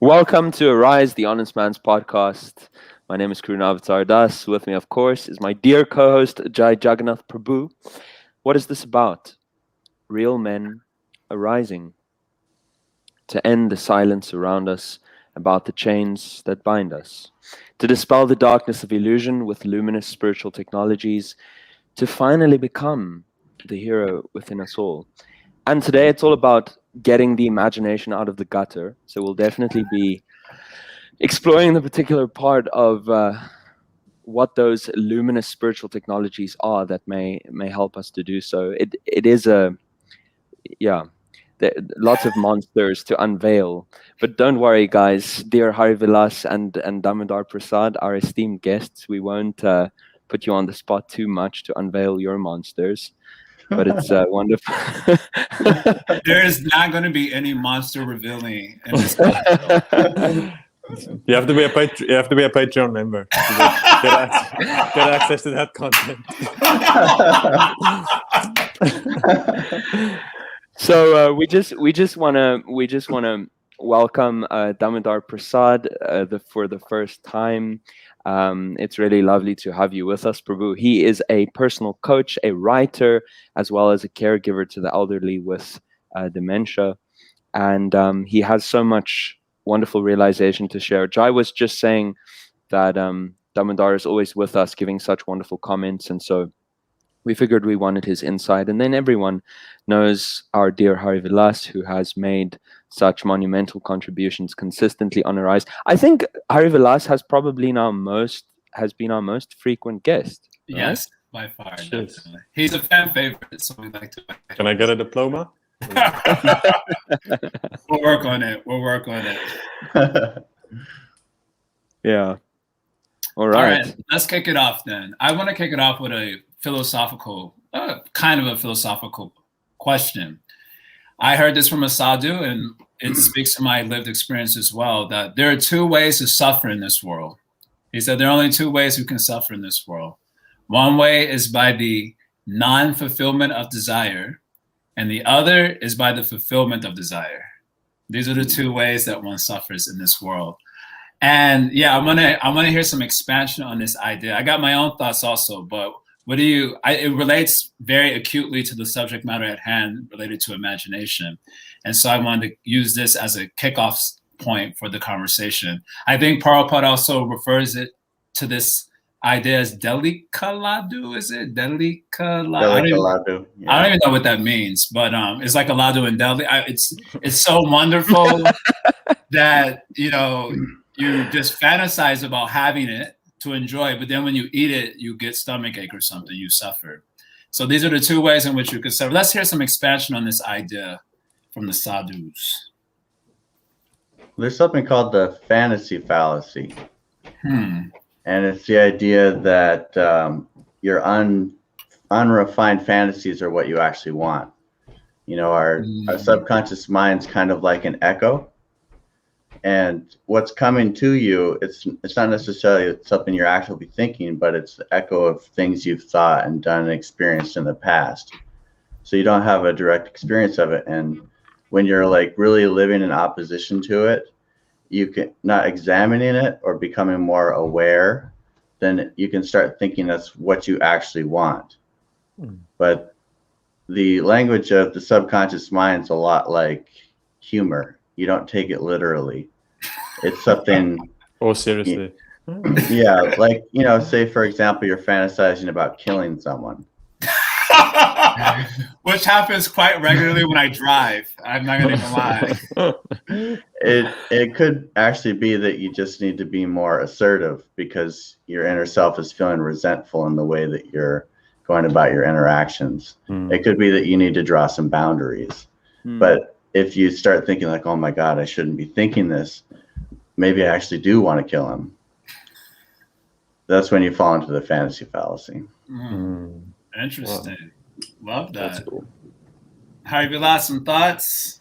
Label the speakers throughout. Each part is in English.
Speaker 1: Welcome to Arise, the Honest Man's podcast. My name is Krishna Das. With me, of course, is my dear co-host, Jai Jagannath Prabhu. What is this about? Real men arising to end the silence around us about the chains that bind us, to dispel the darkness of illusion with luminous spiritual technologies, to finally become the hero within us all. And today it's all about getting the imagination out of the gutter. So we'll definitely be exploring the particular part of what those luminous spiritual technologies are that may help us to do so. It is lots of monsters to unveil. But don't worry, guys. Dear Hari Vilas and Damodara Prasad, our esteemed guests, we won't put you on the spot too much to unveil your monsters. But it's wonderful.
Speaker 2: There is not going to be any monster revealing in this.
Speaker 3: You have to be a Patreon member to get access to that content.
Speaker 1: So we just want to welcome Damodara Prasad for the first time. It's really lovely to have you with us, Prabhu. He is a personal coach, a writer, as well as a caregiver to the elderly with dementia. And he has so much wonderful realization to share. Jai was just saying that Damodara is always with us, giving such wonderful comments. And so we figured we wanted his insight. And then everyone knows our dear Hari Vilas, who has made such monumental contributions consistently on Arise. I think Hari Vilas has been our most frequent guest. Right?
Speaker 2: Yes, by far. Definitely. He's a fan favorite, so we like to.
Speaker 3: Can I get a diploma?
Speaker 2: We'll work on it.
Speaker 1: Yeah. All right.
Speaker 2: Let's kick it off then. I want to kick it off with a philosophical, kind of a philosophical question. I heard this from a sadhu, and it speaks to my lived experience as well, that there are two ways to suffer in this world. He said there are only two ways you can suffer in this world. One way is by the non-fulfillment of desire, and the other is by the fulfillment of desire. These are the two ways that one suffers in this world. And yeah, I want to hear some expansion on this idea. I got my own thoughts also, but it relates very acutely to the subject matter at hand related to imagination. And so I wanted to use this as a kickoff point for the conversation. I think Prabhupada also refers it to this idea as Delikaladu, is it? Delikaladu. Yeah. I don't even know what that means, but it's like a ladu in Delhi. It's so wonderful that, you just fantasize about having it to enjoy, but then when you eat it, you get stomachache or something, you suffer. So these are the two ways in which you could suffer. Let's hear some expansion on this idea from the sadhus.
Speaker 4: There's something called the fantasy fallacy. And it's the idea that your unrefined fantasies are what you actually want. Our subconscious mind's kind of like an echo. And what's coming to you, it's not necessarily something you're actually thinking, but it's the echo of things you've thought and done and experienced in the past. So you don't have a direct experience of it. And when you're like really living in opposition to it, you can not examining it or becoming more aware, then you can start thinking that's what you actually want. But the language of the subconscious mind's a lot like humor. You don't take it literally. It's something.
Speaker 3: Oh, seriously.
Speaker 4: Yeah, like, say for example, you're fantasizing about killing someone.
Speaker 2: Which happens quite regularly when I drive. I'm not going to even lie.
Speaker 4: It could actually be that you just need to be more assertive because your inner self is feeling resentful in the way that you're going about your interactions. It could be that you need to draw some boundaries. But if you start thinking like, oh my God, I shouldn't be thinking this, maybe I actually do want to kill him. That's when you fall into the fantasy fallacy.
Speaker 2: Interesting. Wow. Love that.
Speaker 3: That's cool.
Speaker 2: Hari Vilas, some thoughts?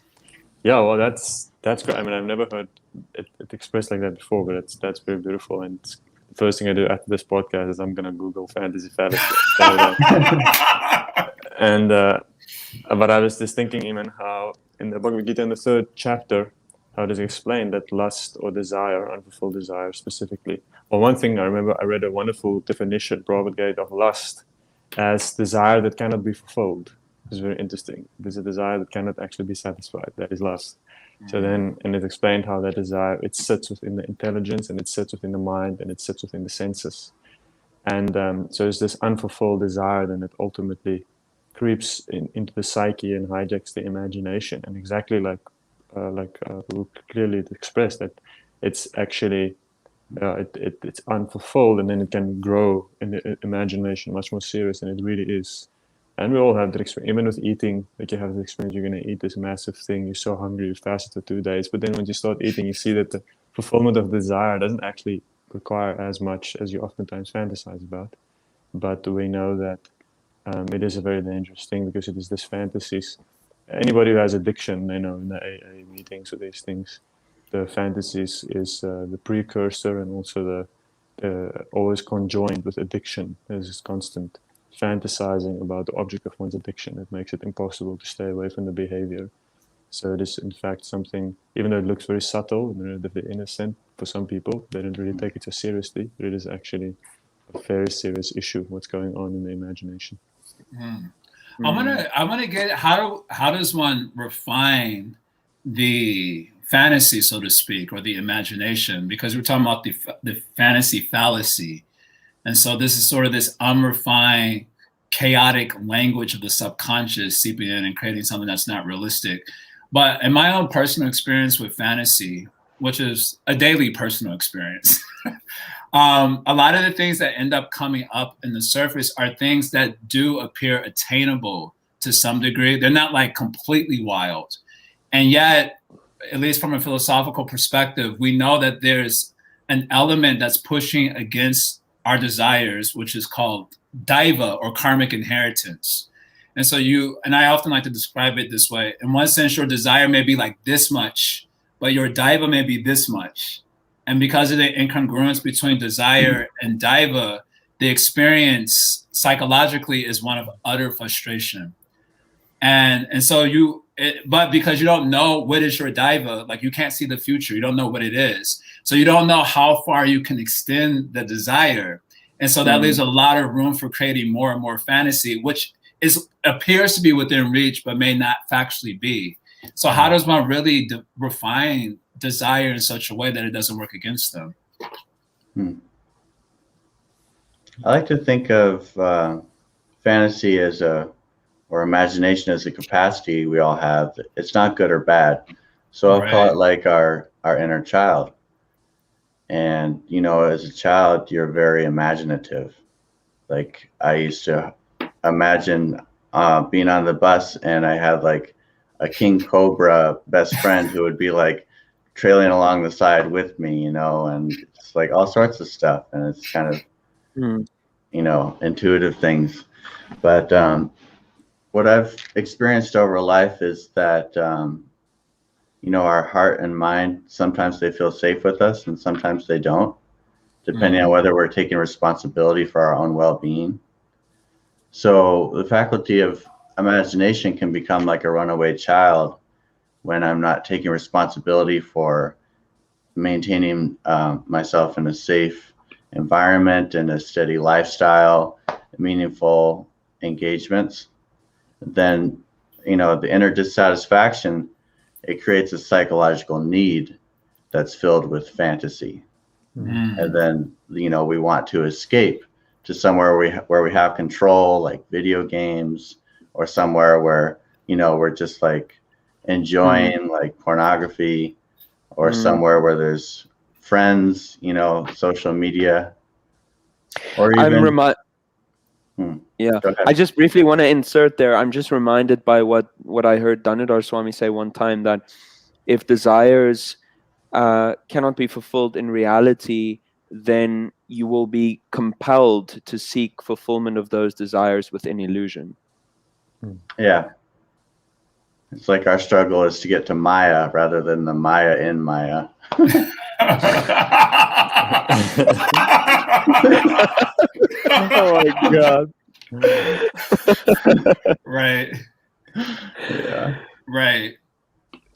Speaker 3: Yeah, well, that's great. I mean, I've never heard it expressed like that before, but that's very beautiful. And the first thing I do after this podcast is I'm gonna Google fantasy fallacy. And but I was just thinking even how in the Bhagavad Gita in the third chapter, how does it explain that lust or desire, unfulfilled desire specifically? Well, one thing I remember, I read a wonderful definition Prabhupada gave of lust as desire that cannot be fulfilled. It's very interesting. There's a desire that cannot actually be satisfied. That is lust. So then, and it explained how that desire, it sits within the intelligence, and it sits within the mind, and it sits within the senses. And so it's this unfulfilled desire, then it ultimately creeps into the psyche and hijacks the imagination. And exactly like clearly expressed, that it's actually it's unfulfilled, and then it can grow in the imagination much more serious than it really is. And we all have that experience. Even with eating, like you have the experience, you're going to eat this massive thing, you're so hungry, you fasted for 2 days, but then when you start eating, you see that the fulfillment of desire doesn't actually require as much as you oftentimes fantasize about. But we know that it is a very dangerous thing, because it is this fantasies. Anybody who has addiction, you know, in the AA meetings or these things, the fantasies is the precursor, and also the always conjoined with addiction. There's this constant fantasizing about the object of one's addiction. It makes it impossible to stay away from the behavior. So it is in fact something, even though it looks very subtle and relatively innocent for some people, they don't really take it so seriously, but it is actually a very serious issue, what's going on in the imagination.
Speaker 2: I want to get, how does one refine the fantasy, so to speak, or the imagination? Because we're talking about the fantasy fallacy. And so this is sort of this unrefined, chaotic language of the subconscious seeping in and creating something that's not realistic. But in my own personal experience with fantasy, which is a daily personal experience, a lot of the things that end up coming up in the surface are things that do appear attainable to some degree. They're not like completely wild. And yet, at least from a philosophical perspective, we know that there's an element that's pushing against our desires, which is called daiva, or karmic inheritance. And so and I often like to describe it this way. In one sense, your desire may be like this much, but your daiva may be this much. And because of the incongruence between desire and daiva, the experience psychologically is one of utter frustration. And so but because you don't know what is your daiva, like you can't see the future, you don't know what it is. So you don't know how far you can extend the desire. And so that leaves a lot of room for creating more and more fantasy, which appears to be within reach, but may not factually be. So how does one really refine desire in such a way that it doesn't work against them?
Speaker 4: I like to think of fantasy or imagination as a capacity we all have. It's not good or bad. So I'll call it like our inner child. And, you know, as a child, you're very imaginative. Like I used to imagine being on the bus, and I had like a king cobra best friend who would be like trailing along the side with me, you know, and it's like all sorts of stuff. And it's kind of, you know, intuitive things. But what I've experienced over life is that, you know, our heart and mind, sometimes they feel safe with us and sometimes they don't, depending on whether we're taking responsibility for our own well-being. So the faculty of imagination can become like a runaway child when I'm not taking responsibility for maintaining myself in a safe environment and a steady lifestyle, meaningful engagements. Then, you know, the inner dissatisfaction, it creates a psychological need that's filled with fantasy. And then, you know, we want to escape to somewhere where we have control, like video games, or somewhere where, you know, we're just like enjoying like pornography, or somewhere where there's friends, you know, social media, or even...
Speaker 1: Yeah, I just briefly want to insert there. I'm just reminded by what I heard Damodara Swami say one time, that if desires cannot be fulfilled in reality, then you will be compelled to seek fulfillment of those desires within illusion.
Speaker 4: Yeah. It's like our struggle is to get to Maya rather than the Maya in Maya.
Speaker 1: Oh my God.
Speaker 2: Right.
Speaker 4: Yeah.
Speaker 2: Right.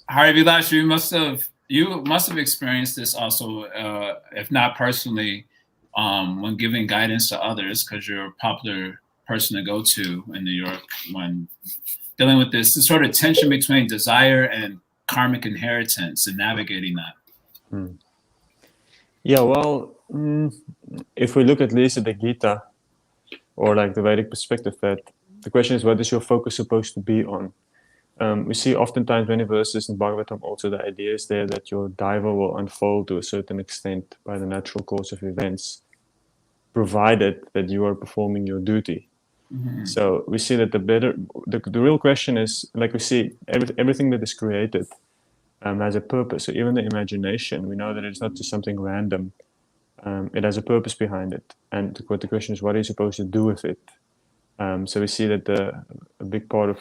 Speaker 2: Hari Vilasa, you must have experienced this also, if not personally, when giving guidance to others, because you're a popular person to go to in New York when dealing with this sort of tension between desire and karmic inheritance and navigating that.
Speaker 3: Yeah, well, if we look at least at the Gita or like the Vedic perspective, that the question is, what is your focus supposed to be on? We see oftentimes many verses in Bhagavatam also the idea is there that your daiva will unfold to a certain extent by the natural course of events, provided that you are performing your duty. So we see that the real question is, like we see everything that is created has a purpose. So even the imagination, we know that it's not just something random. It has a purpose behind it. And the question is, what are you supposed to do with it? So we see that a big part of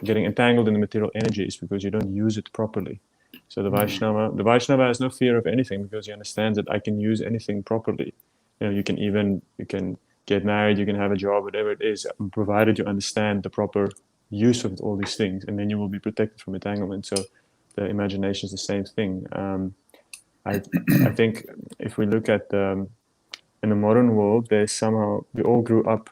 Speaker 3: getting entangled in the material energy is because you don't use it properly. So the Vaishnava has no fear of anything because he understands that I can use anything properly. You can get married, you can have a job, whatever it is, provided you understand the proper use of all these things, and then you will be protected from entanglement. So the imagination is the same thing. I think if we look at in the modern world, there's somehow we all grew up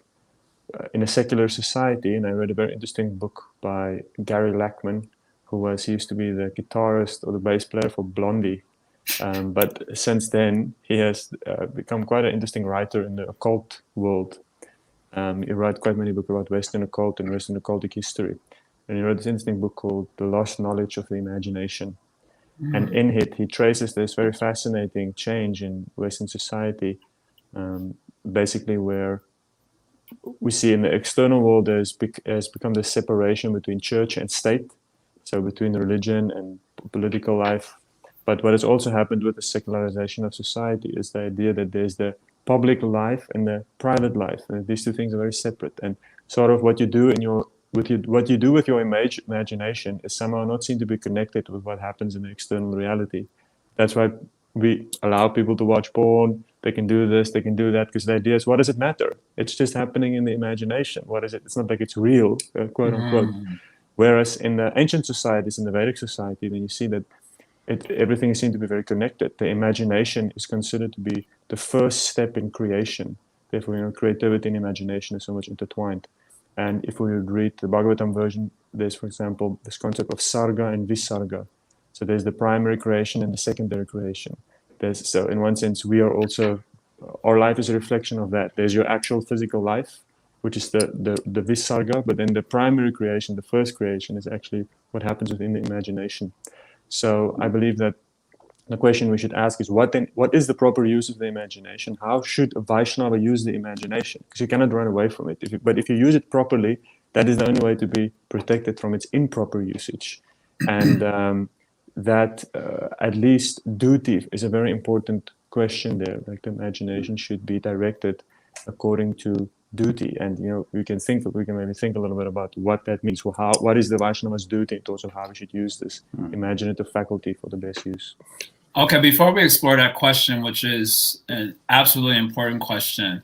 Speaker 3: in a secular society, and I read a very interesting book by Gary Lackman, he used to be the guitarist or the bass player for Blondie. But since then, he has become quite an interesting writer in the occult world. He wrote quite many books about Western occult and Western occultic history. And he wrote this interesting book called The Lost Knowledge of the Imagination. And in it, he traces this very fascinating change in Western society, basically where we see in the external world has become this separation between church and state, so between religion and political life. But what has also happened with the secularization of society is the idea that there's the public life and the private life, and these two things are very separate. And sort of what you do with your imagination is somehow not seen to be connected with what happens in the external reality. That's why we allow people to watch porn. They can do this, they can do that, because the idea is, what does it matter? It's just happening in the imagination. What is it? It's not like it's real, quote unquote. Whereas in the ancient societies, in the Vedic society, then you see that everything seems to be very connected. The imagination is considered to be the first step in creation. Therefore, creativity and imagination is so much intertwined. And if we would read the Bhagavatam version, there's, for example, this concept of sarga and visarga. So there's the primary creation and the secondary creation. So in one sense, we are also, our life is a reflection of that. There's your actual physical life, which is the visarga, but then the primary creation, the first creation, is actually what happens within the imagination. So I believe that the question we should ask is, what is the proper use of the imagination? How should a Vaishnava use the imagination? Because you cannot run away from it. But if you use it properly, that is the only way to be protected from its improper usage. And that at least duty is a very important question there. Like the imagination should be directed according to duty, and we can maybe think a little bit about what that means. Well, what is the Vaishnava's duty in terms of how we should use this imaginative faculty for the best use?
Speaker 2: Okay, before we explore that question, which is an absolutely important question,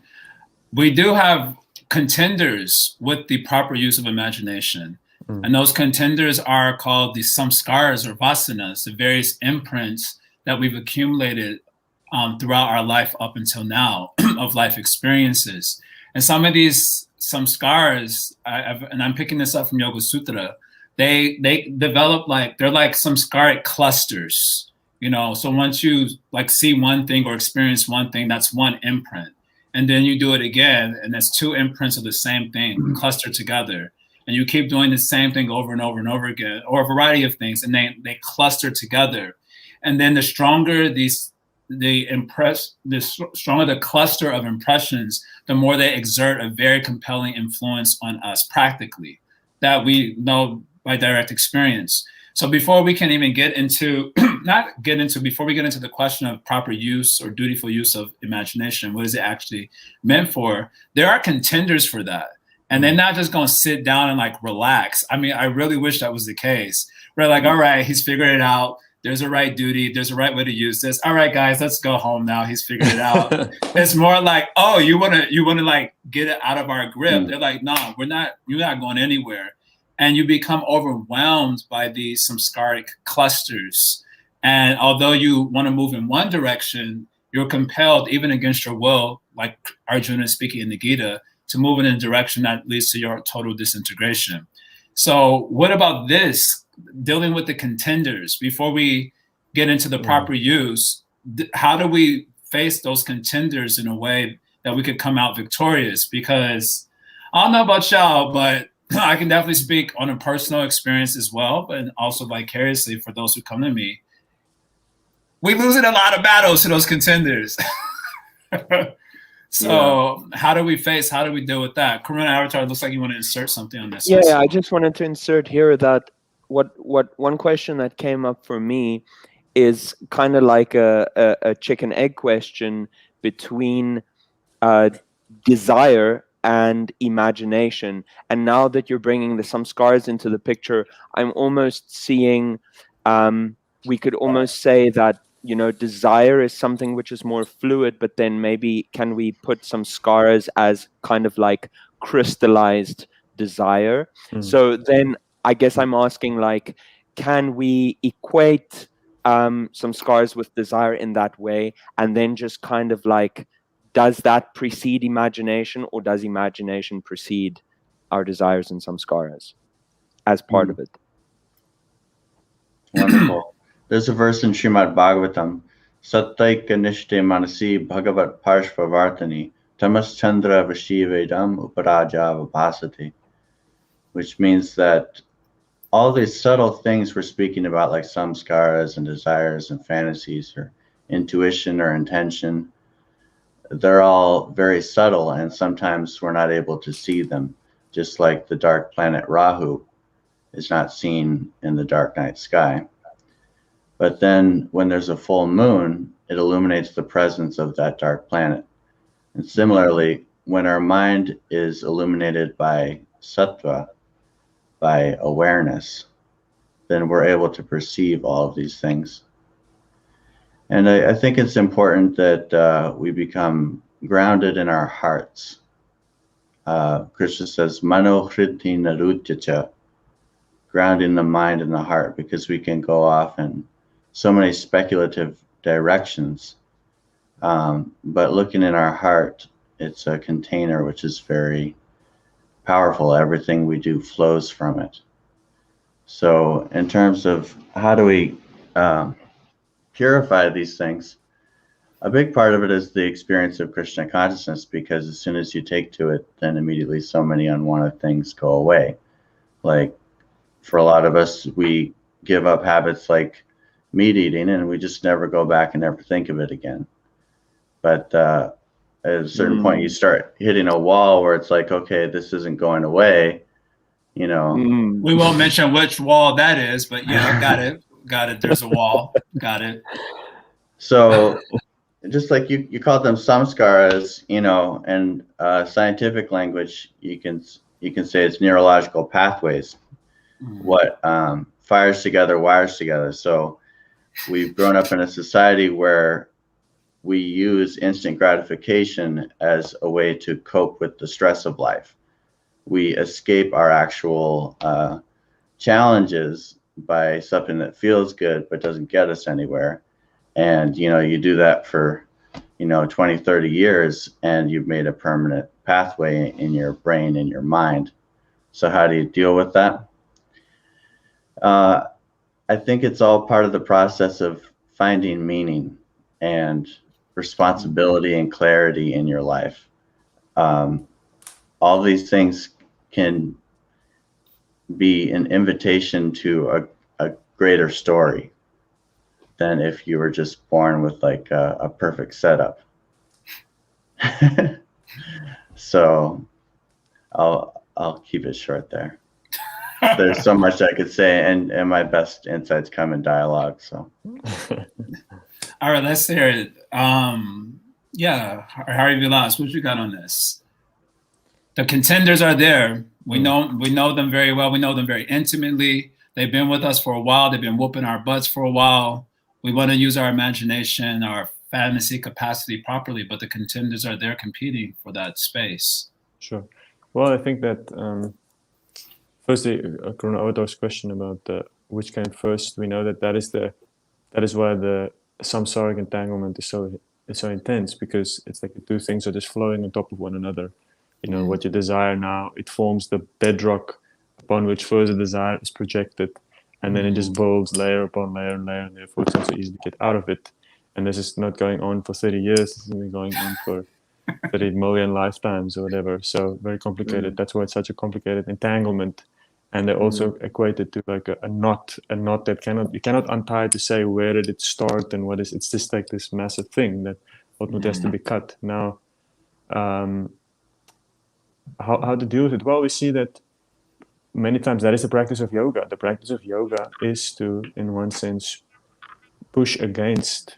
Speaker 2: we do have contenders with the proper use of imagination. And those contenders are called the samskaras or vasanas, the various imprints that we've accumulated throughout our life up until now of life experiences. And some of these samskaras, and I'm picking this up from Yoga Sutra, they develop they're like samskaric clusters, So once you see one thing or experience one thing, that's one imprint. And then you do it again, and that's two imprints of the same thing clustered together. And you keep doing the same thing over and over and over again, or a variety of things, and they cluster together. And then the stronger the stronger the cluster of impressions, the more they exert a very compelling influence on us practically, that we know by direct experience. So before we can even get into, before we get into the question of proper use or dutiful use of imagination, what is it actually meant for? There are contenders for that. And they're not just going to sit down and relax. I mean, I really wish that was the case. We're all right, he's figured it out. There's a right duty. There's a right way to use this. All right, guys, let's go home now. He's figured it out. It's more like, oh, you want to get it out of our grip. They're like, no, you're not going anywhere. And you become overwhelmed by these samskaric clusters. And although you want to move in one direction, you're compelled, even against your will, like Arjuna is speaking in the Gita, to move in a direction that leads to your total disintegration. So what about this, dealing with the contenders? Before we get into the proper use, how do we face those contenders in a way that we could come out victorious? Because I don't know about y'all, but I can definitely speak on a personal experience as well, but also vicariously for those who come to me. We losing a lot of battles to those contenders. So how do we deal with that? Karuna Avatar, looks like you want to insert something on this.
Speaker 1: Yeah, I just wanted to insert here that what one question that came up for me is kind of like a chicken egg question between desire and imagination. And now that you're bringing the samskars into the picture, I'm almost seeing, we could almost say that, you know, desire is something which is more fluid, but then maybe can we put some scars as kind of like crystallized desire? So then I guess I'm asking, like, can we equate some scars with desire in that way? And then just kind of like, does that precede imagination, or does imagination precede our desires and some scars as part of it?
Speaker 4: Wonderful. There's a verse in Srimad Bhagavatam, Sattaika Nishte Manasi Bhagavat Parshvavartani Tamas Chandra Vashivedam Uparaja Vapasati, which means that all these subtle things we're speaking about, like samskaras and desires and fantasies or intuition or intention, they're all very subtle, and sometimes we're not able to see them, just like the dark planet Rahu is not seen in the dark night sky. But then when there's a full moon, it illuminates the presence of that dark planet. And similarly, when our mind is illuminated by sattva, by awareness, then we're able to perceive all of these things. And I think it's important that we become grounded in our hearts. Krishna says, Mano Hriti Narutyacha, grounding the mind and the heart, because we can go off in so many speculative directions. But looking in our heart, it's a container which is very powerful. Everything we do flows from it. So in terms of how do we purify these things, a big part of it is the experience of Krishna consciousness, because as soon as you take to it, then immediately so many unwanted things go away. Like for a lot of us, we give up habits like meat eating and we just never go back and never think of it again. But at a certain point, you start hitting a wall where it's like, okay, this isn't going away. You know,
Speaker 2: we won't mention which wall that is, but yeah, got it. There's a wall. Got it.
Speaker 4: So just like you call them samskaras, you know, and scientific language, you can say it's neurological pathways. What fires together, wires together. So we've grown up in a society where we use instant gratification as a way to cope with the stress of life. We escape our actual challenges by something that feels good but doesn't get us anywhere. And, you know, you do that for, 20, 30 years, and you've made a permanent pathway in your brain, in your mind. So how do you deal with that? I think it's all part of the process of finding meaning and responsibility and clarity in your life. All these things can be an invitation to a greater story than if you were just born with like a perfect setup. So I'll keep it short there. There's so much I could say, and my best insights come in dialogue. So,
Speaker 2: all right, let's hear it. Yeah, Harry Vilas, what you got on this? The contenders are there. We know them very well. We know them very intimately. They've been with us for a while. They've been whooping our butts for a while. We want to use our imagination, our fantasy capacity properly, but the contenders are there competing for that space.
Speaker 3: Sure. Well, I think that firstly, Karuna Avatar's question about which came first, we know that is the that is why the samsaric entanglement is so intense, because it's like the two things are just flowing on top of one another. You know, what you desire now, it forms the bedrock upon which further desire is projected, and then it just builds layer upon layer and layer, and therefore it's not so easy to get out of it. And this is not going on for 30 years, this is only going on for 30 million lifetimes or whatever. So very complicated. That's why it's such a complicated entanglement. And they're also equated to like a knot that you cannot untie to say where did it start and what is. It's just like this massive thing that ultimately has to be cut. Now, how to deal with it? Well, we see that many times that is the practice of yoga. The practice of yoga is to, in one sense, push against,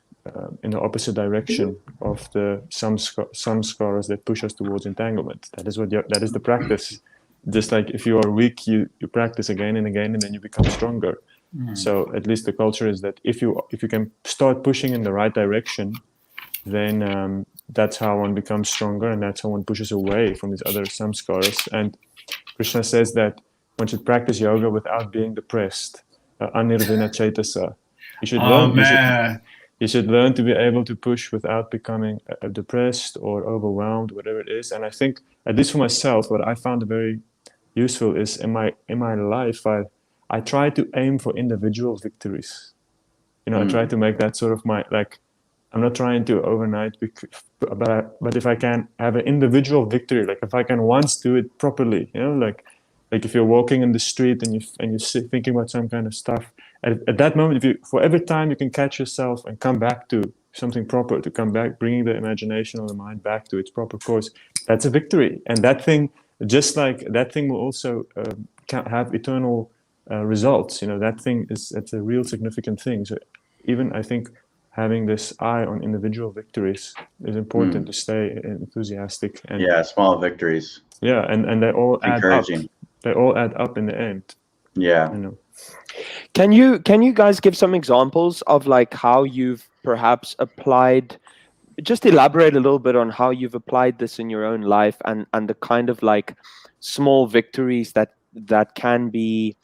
Speaker 3: in the opposite direction of the samskaras that push us towards entanglement. That is the practice. Just like if you are weak, you practice again and again, and then you become stronger. So at least the culture is that if you can start pushing in the right direction, then that's how one becomes stronger, and that's how one pushes away from these other samskaras. And Krishna says that one should practice yoga without being depressed. Anirvina Chaitasa. You should learn. You should learn to be able to push without becoming depressed or overwhelmed, whatever it is. And I think, at least for myself, what I found very useful is in my life, I try to aim for individual victories. You know, I try to make that sort of my, like, I'm not trying to overnight, but if I can have an individual victory, like if I can once do it properly, you know, like if you're walking in the street and you're thinking about some kind of stuff, at that moment, for every time you can catch yourself and come back to something proper, to come back, bringing the imagination or the mind back to its proper course, that's a victory. And that thing, just like that thing will also have eternal results. You know, that's a real significant thing. So even I think having this eye on individual victories is important to stay enthusiastic. And
Speaker 4: small victories.
Speaker 3: Yeah, and they all add up. They all add up in the end.
Speaker 4: Yeah.
Speaker 3: You know.
Speaker 1: Can you guys give some examples of like how you've perhaps applied? Just elaborate a little bit on how you've applied this in your own life, and the kind of like small victories that can be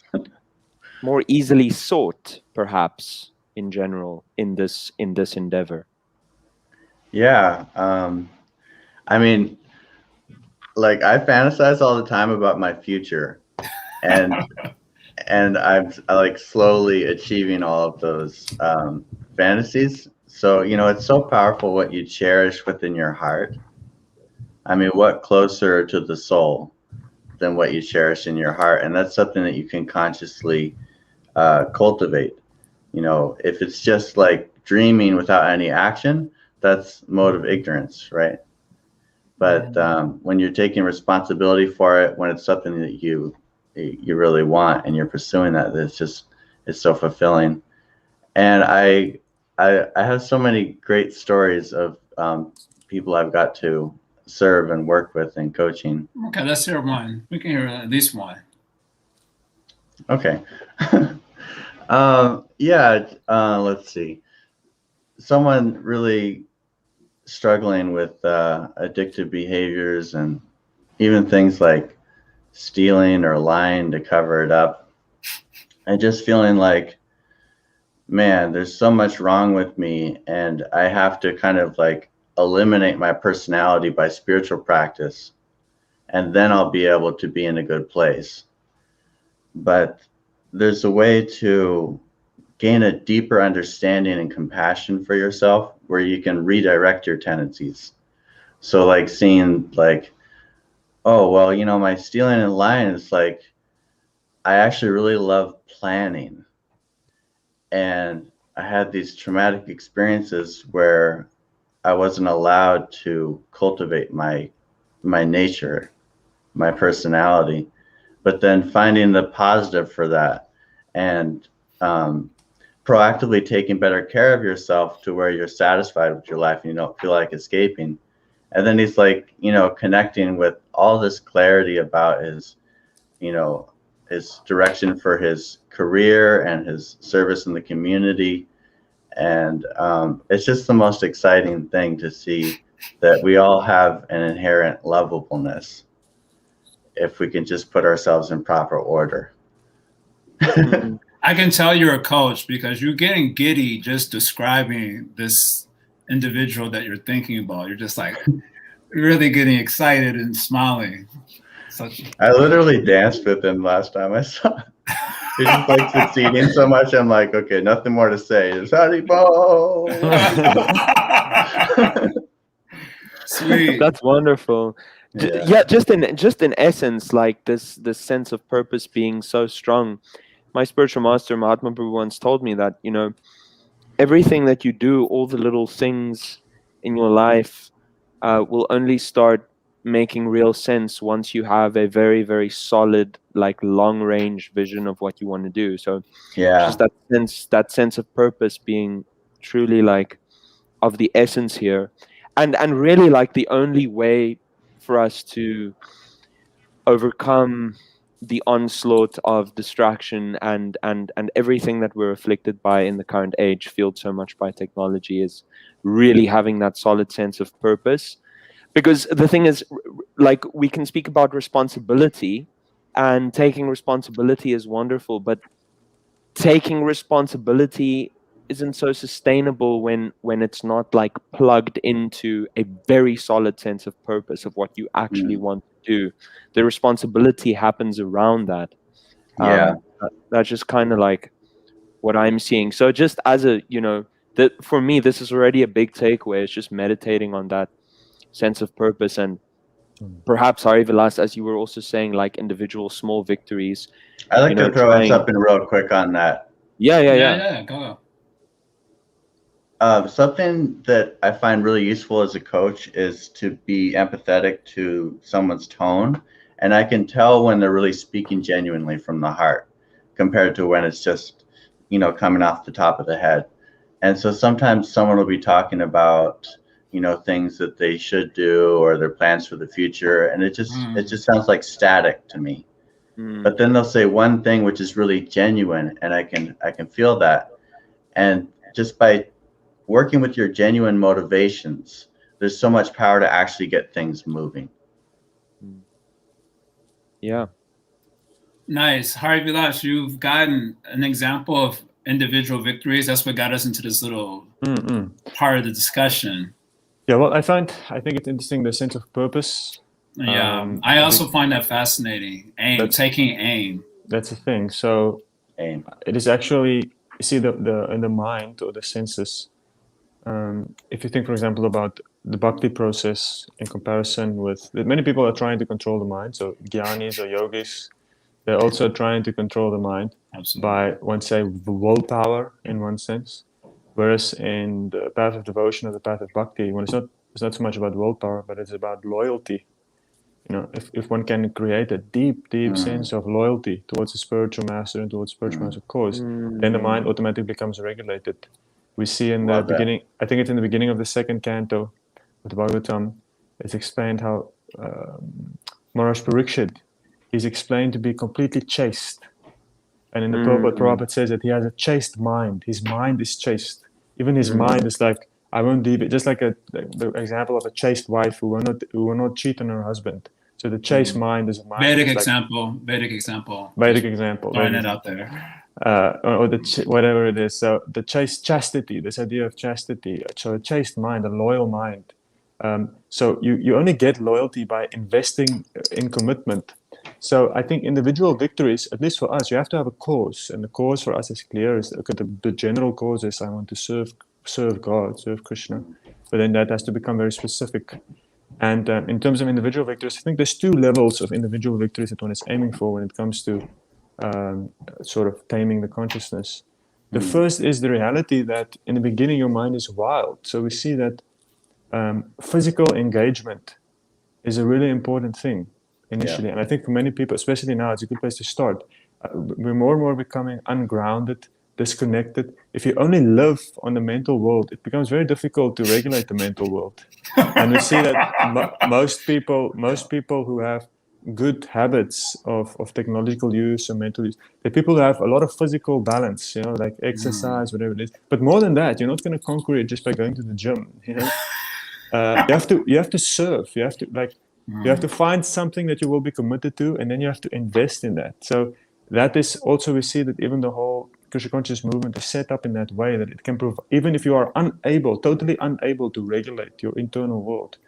Speaker 1: more easily sought, perhaps, in general, in this endeavor.
Speaker 4: Yeah. I mean, like, I fantasize all the time about my future, and I'm like slowly achieving all of those fantasies. So, you know, it's so powerful what you cherish within your heart. I mean, what closer to the soul than what you cherish in your heart? And that's something that you can consciously cultivate. You know, if it's just like dreaming without any action, that's mode of ignorance, right? But when you're taking responsibility for it, when it's something that you really want and you're pursuing that, it's so fulfilling. And I have so many great stories of people I've got to serve and work with in coaching.
Speaker 2: Okay, let's hear one. We can hear at least one.
Speaker 4: Okay. Let's see. Someone really struggling with addictive behaviors and even things like stealing or lying to cover it up, and just feeling like, man, there's so much wrong with me, and I have to kind of like eliminate my personality by spiritual practice, and then I'll be able to be in a good place. But there's a way to gain a deeper understanding and compassion for yourself where you can redirect your tendencies. So like seeing like, oh, well, you know, my stealing and lying is like, I actually really love planning. And I had these traumatic experiences where I wasn't allowed to cultivate my nature, my personality, but then finding the positive for that and proactively taking better care of yourself to where you're satisfied with your life and you don't feel like escaping. And then he's like, you know, connecting with all this clarity about his, you know, his direction for his career and his service in the community. And it's just the most exciting thing to see that we all have an inherent lovableness if we can just put ourselves in proper order.
Speaker 2: I can tell you're a coach because you're getting giddy just describing this individual that you're thinking about. You're just like really getting excited and smiling.
Speaker 4: I literally danced with him last time I saw him. He just like succeeding so much. I'm like, okay, nothing more to say. Just Haribo.
Speaker 2: Sweet.
Speaker 1: That's wonderful. Yeah, just in essence, like this sense of purpose being so strong. My spiritual master Mahatma Prabhu once told me that, everything that you do, all the little things in your life, will only start making real sense once you have a very, very solid, like long range vision of what you want to do. So just that sense of purpose being truly like of the essence here, and really like the only way for us to overcome the onslaught of distraction and everything that we're afflicted by in the current age, fueled so much by technology, is really having that solid sense of purpose. Because the thing is, like, we can speak about responsibility, and taking responsibility is wonderful, but taking responsibility isn't so sustainable when it's not like plugged into a very solid sense of purpose of what you actually want to do. The responsibility happens around that. That's just kind of like what I'm seeing. So just as a, that for me, this is already a big takeaway. It's just meditating on that sense of purpose, and perhaps, sorry, Vilasa, as you were also saying, like individual small victories.
Speaker 4: I like to throw something real quick on that.
Speaker 2: Yeah, go.
Speaker 4: Something that I find really useful as a coach is to be empathetic to someone's tone. And I can tell when they're really speaking genuinely from the heart compared to when it's just, coming off the top of the head. And so sometimes someone will be talking about, things that they should do or their plans for the future. And it just sounds like static to me. But then they'll say one thing which is really genuine, and I can feel that. And just by working with your genuine motivations, there's so much power to actually get things moving.
Speaker 1: Yeah.
Speaker 2: Nice. Hari Vilas, you've gotten an example of individual victories. That's what got us into this little part of the discussion.
Speaker 3: Yeah, well, I think it's interesting, the sense of purpose.
Speaker 2: Yeah, I also find that fascinating. Taking aim.
Speaker 3: That's the thing. So
Speaker 4: Aim.
Speaker 3: It is actually, you see, the in the mind or the senses. If you think, for example, about the bhakti process in comparison with many people are trying to control the mind. So jnanis or yogis, they're also trying to control the mind.
Speaker 2: Absolutely.
Speaker 3: By, one say, willpower in one sense. Whereas in the path of devotion or the path of bhakti, when it's not so much about willpower, but it's about loyalty. If one can create a deep sense of loyalty towards a spiritual master and towards spiritual master cause, then the mind automatically becomes regulated. We see in the beginning, I think it's in the beginning of the second canto of the Bhagavatam, it's explained how Maharaj Parikshit is explained to be completely chaste. And in the Prabhupada says that he has a chaste mind. His mind is chaste. Even his mind is like, I won't deviate. Just like the example of a chaste wife who will not cheat on her husband. So the chaste mind is a mind.
Speaker 2: Vedic example.
Speaker 3: Throwing
Speaker 2: it out there.
Speaker 3: Or whatever it is. So the chaste chastity, this idea of chastity. So a chaste mind, a loyal mind. So you only get loyalty by investing in commitment. So I think individual victories, at least for us, you have to have a cause, and the cause for us is clear. Is okay, the general cause is I want to serve God, serve Krishna, but then that has to become very specific. And in terms of individual victories, I think there's two levels of individual victories that one is aiming for when it comes to sort of taming the consciousness. The first is the reality that in the beginning your mind is wild. So we see that physical engagement is a really important thing initially. And I think for many people, especially now, it's a good place to start. We're more and more becoming ungrounded, disconnected. If you only live on the mental world, it becomes very difficult to regulate the mental world. And we see that most people who have good habits of technological use or mental use, they're people who have a lot of physical balance, like exercise, whatever it is. But more than that, you're not going to conquer it just by going to the gym. You have to serve. You have to find something that you will be committed to, and then you have to invest in that. So that is also, we see that even the whole Krishna conscious movement is set up in that way that it can prove, even if you are totally unable to regulate your internal world,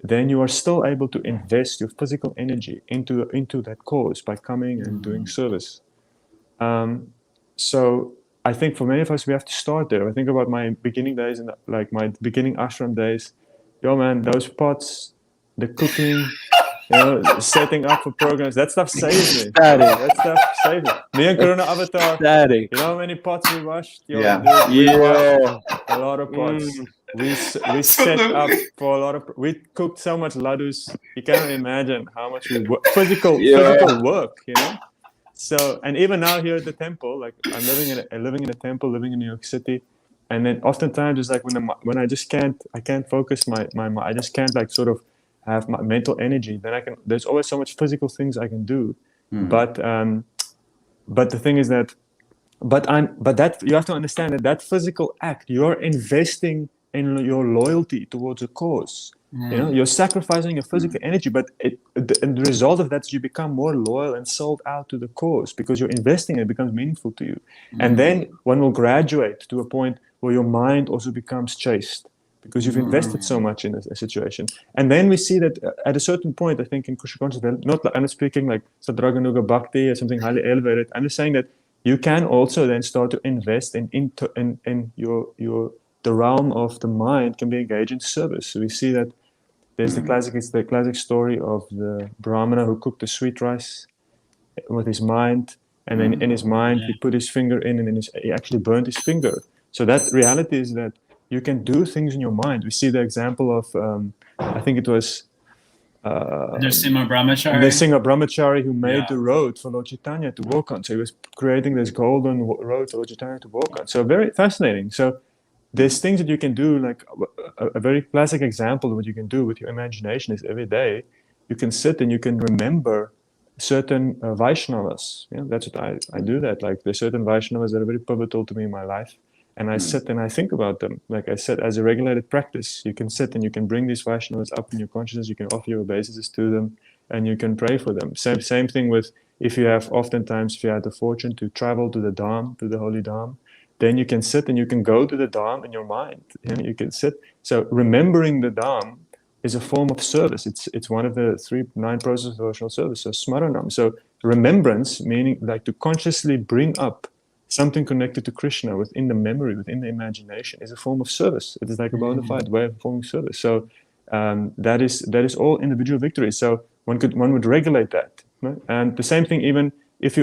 Speaker 3: then you are still able to invest your physical energy into that cause by coming and doing service. So I think for many of us, we have to start there. I think about my beginning days and like my beginning ashram days. Yo, man, those pots, the cooking, setting up for programs, that stuff saved me. That stuff saved me. Me and Corona Avatar,
Speaker 1: Static.
Speaker 3: you know how many pots we washed? Yo,
Speaker 4: Yeah.
Speaker 3: dude, we
Speaker 1: Yeah.
Speaker 3: washed a lot of pots. We set up
Speaker 2: Absolutely.
Speaker 3: for a lot of. We cooked so much ladus. You cannot imagine how much physical work. So, and even now here at the temple, like I'm living in a temple, living in New York City, and then oftentimes it's like when I just can't focus my I just can't like sort of have my mental energy. Then there's always so much physical things I can do, but the thing is that, but that you have to understand that physical act, you're investing in your loyalty towards a cause. You're sacrificing your physical energy, but the result of that is you become more loyal and sold out to the cause because you're investing and it becomes meaningful to you. And then one will graduate to a point where your mind also becomes chaste because you've invested so much in a situation. And then we see that at a certain point, I think in Krishna consciousness, I'm not speaking like Sadraganuga Bhakti or something highly elevated. I'm just saying that you can also then start to invest in the realm of the mind can be engaged in service. So we see that there's the classic story of the Brahmana who cooked the sweet rice with his mind, and then in his mind he put his finger in, and then he actually burned his finger. So that reality is that you can do things in your mind. We see the example of I think it was
Speaker 2: Nrsimha Brahmachari.
Speaker 3: Nrsimha Brahmachari who made the road for Lord Chaitanya to walk on. So he was creating this golden road for Lord Chaitanya to walk on. So very fascinating. So there's things that you can do, like a very classic example of what you can do with your imagination is every day you can sit and you can remember certain Vaishnavas. That's what I do that. Like there's certain Vaishnavas that are very pivotal to me in my life. And I sit and I think about them. Like I said, as a regulated practice, you can sit and you can bring these Vaishnavas up in your consciousness. You can offer your obeisances to them and you can pray for them. Same thing with if you had the fortune to travel to the Dham, to the holy Dham, then you can sit and you can go to the Dham in your mind. You can sit. So remembering the Dham is a form of service. It's one of the 9 processes of devotional service. So smaranam. So remembrance, meaning like to consciously bring up something connected to Krishna within the memory, within the imagination, is a form of service. It is like a bona fide way of performing service. So that is all individual victories. So one would regulate that. Right? And the same thing even if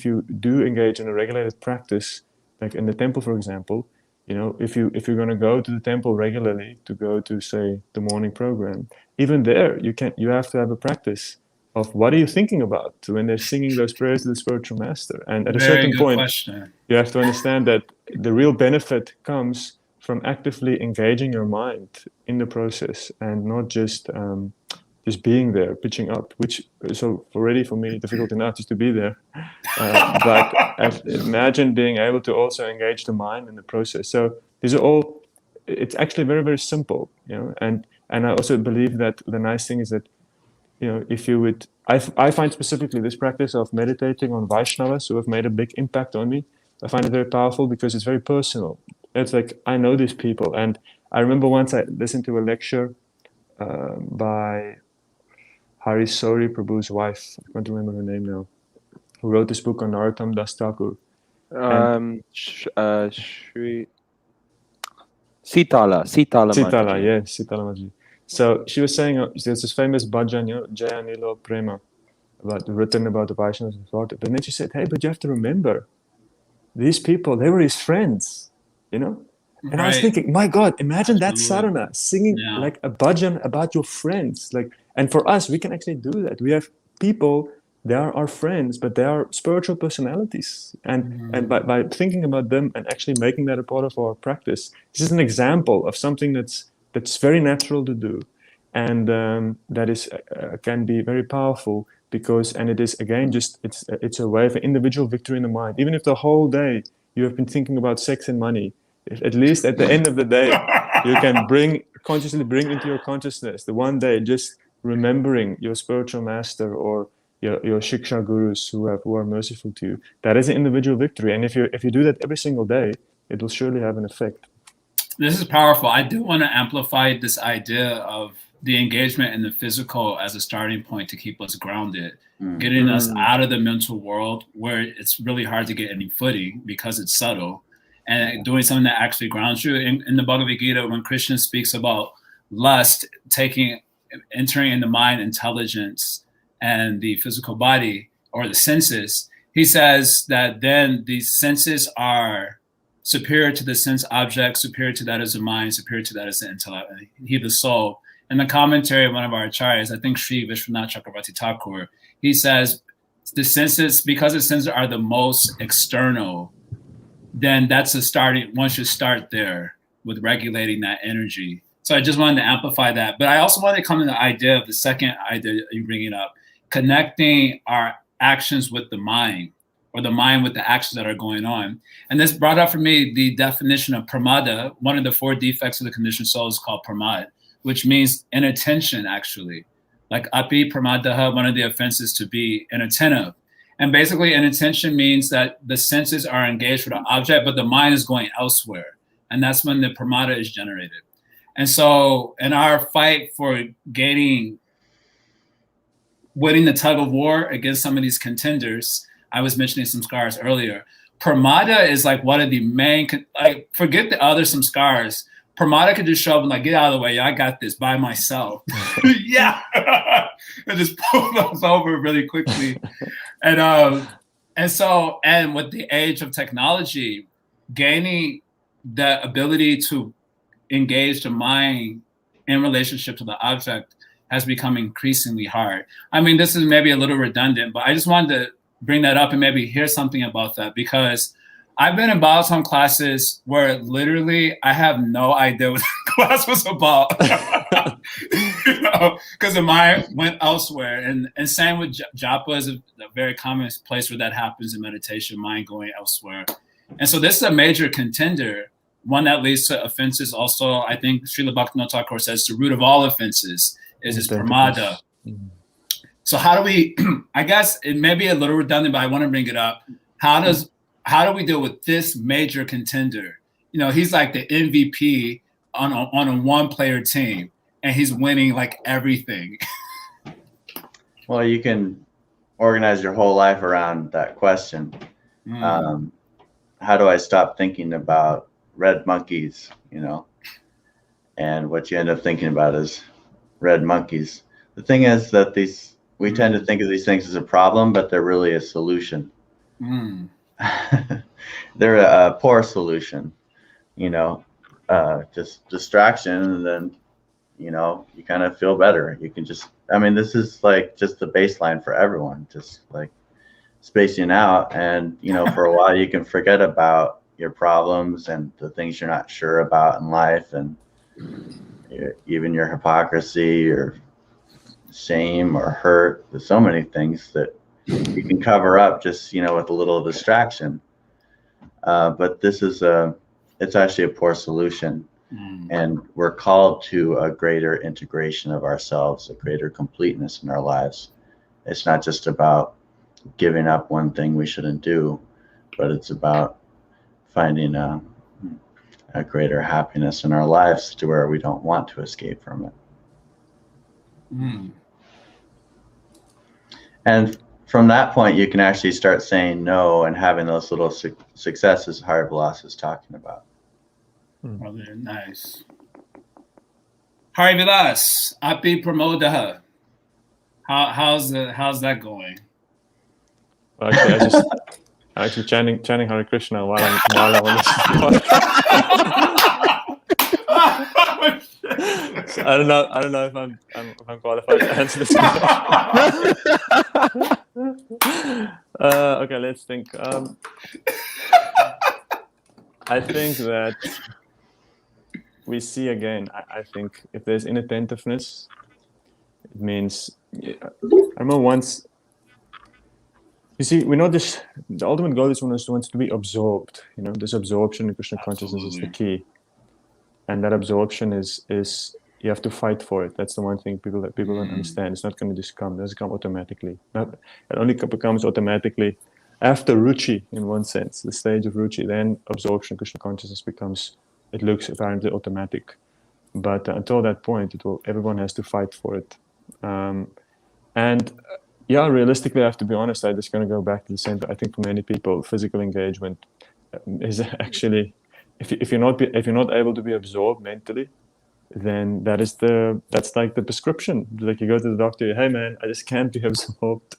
Speaker 3: you do engage in a regulated practice, like in the temple, for example, if you're going to go to the temple regularly to go to, say, the morning program, even there you have to have a practice of what are you thinking about when they're singing those prayers to the spiritual master. And at a certain point, you have to understand that the real benefit comes from actively engaging your mind in the process and not just being there, pitching up, which is already for me difficult enough just to be there. But imagine being able to also engage the mind in the process. So these are all, it's actually very, very simple, and I also believe that the nice thing is that, if you would, I find specifically this practice of meditating on Vaishnavas who have made a big impact on me, I find it very powerful because it's very personal. It's like, I know these people. And I remember once I listened to a lecture by Hari Sori Prabhu's wife, I can't remember her name now, who wrote this book on Narottam Das Thakur.
Speaker 1: Sitala Mataji.
Speaker 3: Yes, Sitala Mataji. So she was saying, there's this famous bhajan, Jaya Nilo Prema, written about the Vaishnavas and thought. But then she said, hey, but you have to remember, these people, they were his friends, And I was thinking, my God, imagine that sadhana, singing like a bhajan about your friends. And for us, we can actually do that. We have people, they are our friends, but they are spiritual personalities. And by thinking about them and actually making that a part of our practice, this is an example of something that's very natural to do. And that is can be very powerful because, and it is, again, just it's a way of an individual victory in the mind. Even if the whole day you have been thinking about sex and money, if at least at the end of the day, you can consciously bring into your consciousness the one day just remembering your spiritual master or your shiksha gurus who are merciful to you. That is an individual victory, and if you do that every single day, it will surely have an effect.
Speaker 2: This is powerful. I do want to amplify this idea of the engagement in the physical as a starting point to keep us grounded, getting us out of the mental world where it's really hard to get any footing because it's subtle, and doing something that actually grounds you. In the Bhagavad Gita, when Krishna speaks about lust entering in the mind, intelligence, and the physical body or the senses, he says that then these senses are superior to the sense object, superior to that as the mind, superior to that as the intellect, he the soul. In the commentary of one of our acharyas, I think Sri Vishwanath Chakravarti Thakur, he says the senses, because the senses are the most external, then that's a starting, one should start there with regulating that energy. So I just wanted to amplify that. But I also wanted to come to the idea of the second idea you're bringing up, connecting our actions with the mind, or the mind with the actions that are going on. And this brought up for me the definition of pramada. One of the 4 defects of the conditioned soul is called pramad, which means inattention, actually. Like api pramadaha, one of the offenses to be inattentive. And basically inattention means that the senses are engaged with an object, but the mind is going elsewhere. And that's when the pramada is generated. And so in our fight for winning the tug of war against some of these contenders, I was mentioning samskaras earlier. Pramada is like one of the main, like forget the other samskaras. Pramada could just show up and like, get out of the way. I got this by myself. Yeah. And just pull those over really quickly. And with the age of technology, gaining the ability to engage the mind in relationship to the object has become increasingly hard. I mean, this is maybe a little redundant, but I just wanted to bring that up and maybe hear something about that, because I've been in Balaton classes where literally I have no idea what the class was about, because the mind went elsewhere. And same with japa is a very common place where that happens in meditation, mind going elsewhere. And so this is a major contender, one that leads to offenses. Also, I think Srila Bhaktivinoda Thakur says the root of all offenses is this pramada. So how do we, I guess it may be a little redundant, but I want to bring it up. How do we deal with this major contender? He's like the MVP on a one-player team, and he's winning like everything.
Speaker 4: Well, you can organize your whole life around that question. How do I stop thinking about red monkeys, and what you end up thinking about is red monkeys. The thing is that we tend to think of these things as a problem, but they're really a solution. They're a poor solution, just distraction, and then, you kind of feel better. You can this is like just the baseline for everyone, just like spacing out. And, for a while you can forget about your problems and the things you're not sure about in life, and even your hypocrisy or shame or hurt. There's so many things that you can cover up just, with a little distraction. But this is it's actually a poor solution. And we're called to a greater integration of ourselves, a greater completeness in our lives. It's not just about giving up one thing we shouldn't do, but it's about finding a greater happiness in our lives to where we don't want to escape from it. And from that point, you can actually start saying no and having those little successes Hari Vilasa is talking about.
Speaker 2: Oh, very nice. Hari Vilas, Api Pramodaha. How's that going?
Speaker 3: Well, actually, I'm actually chanting Hare Krishna while I'm on this. So I don't know if I'm qualified to answer this question. Okay, let's think. I think that we see again. I think if there's inattentiveness, it means. I remember once. You see, we know this. The ultimate goal is wants to be absorbed. This absorption in Krishna consciousness is the key, and that absorption is you have to fight for it. That's the one thing people don't understand. It's not going to just come. It doesn't come automatically. It only becomes automatically after ruchi, in one sense, the stage of ruchi. Then absorption, Krishna consciousness it looks apparently automatic. But until that point, everyone has to fight for it. Realistically, I have to be honest. I'm just going to go back to the same. I think for many people, physical engagement is actually, if you're not able to be absorbed mentally, then that's like the prescription. Like you go to the doctor, hey man, I just can't be absorbed,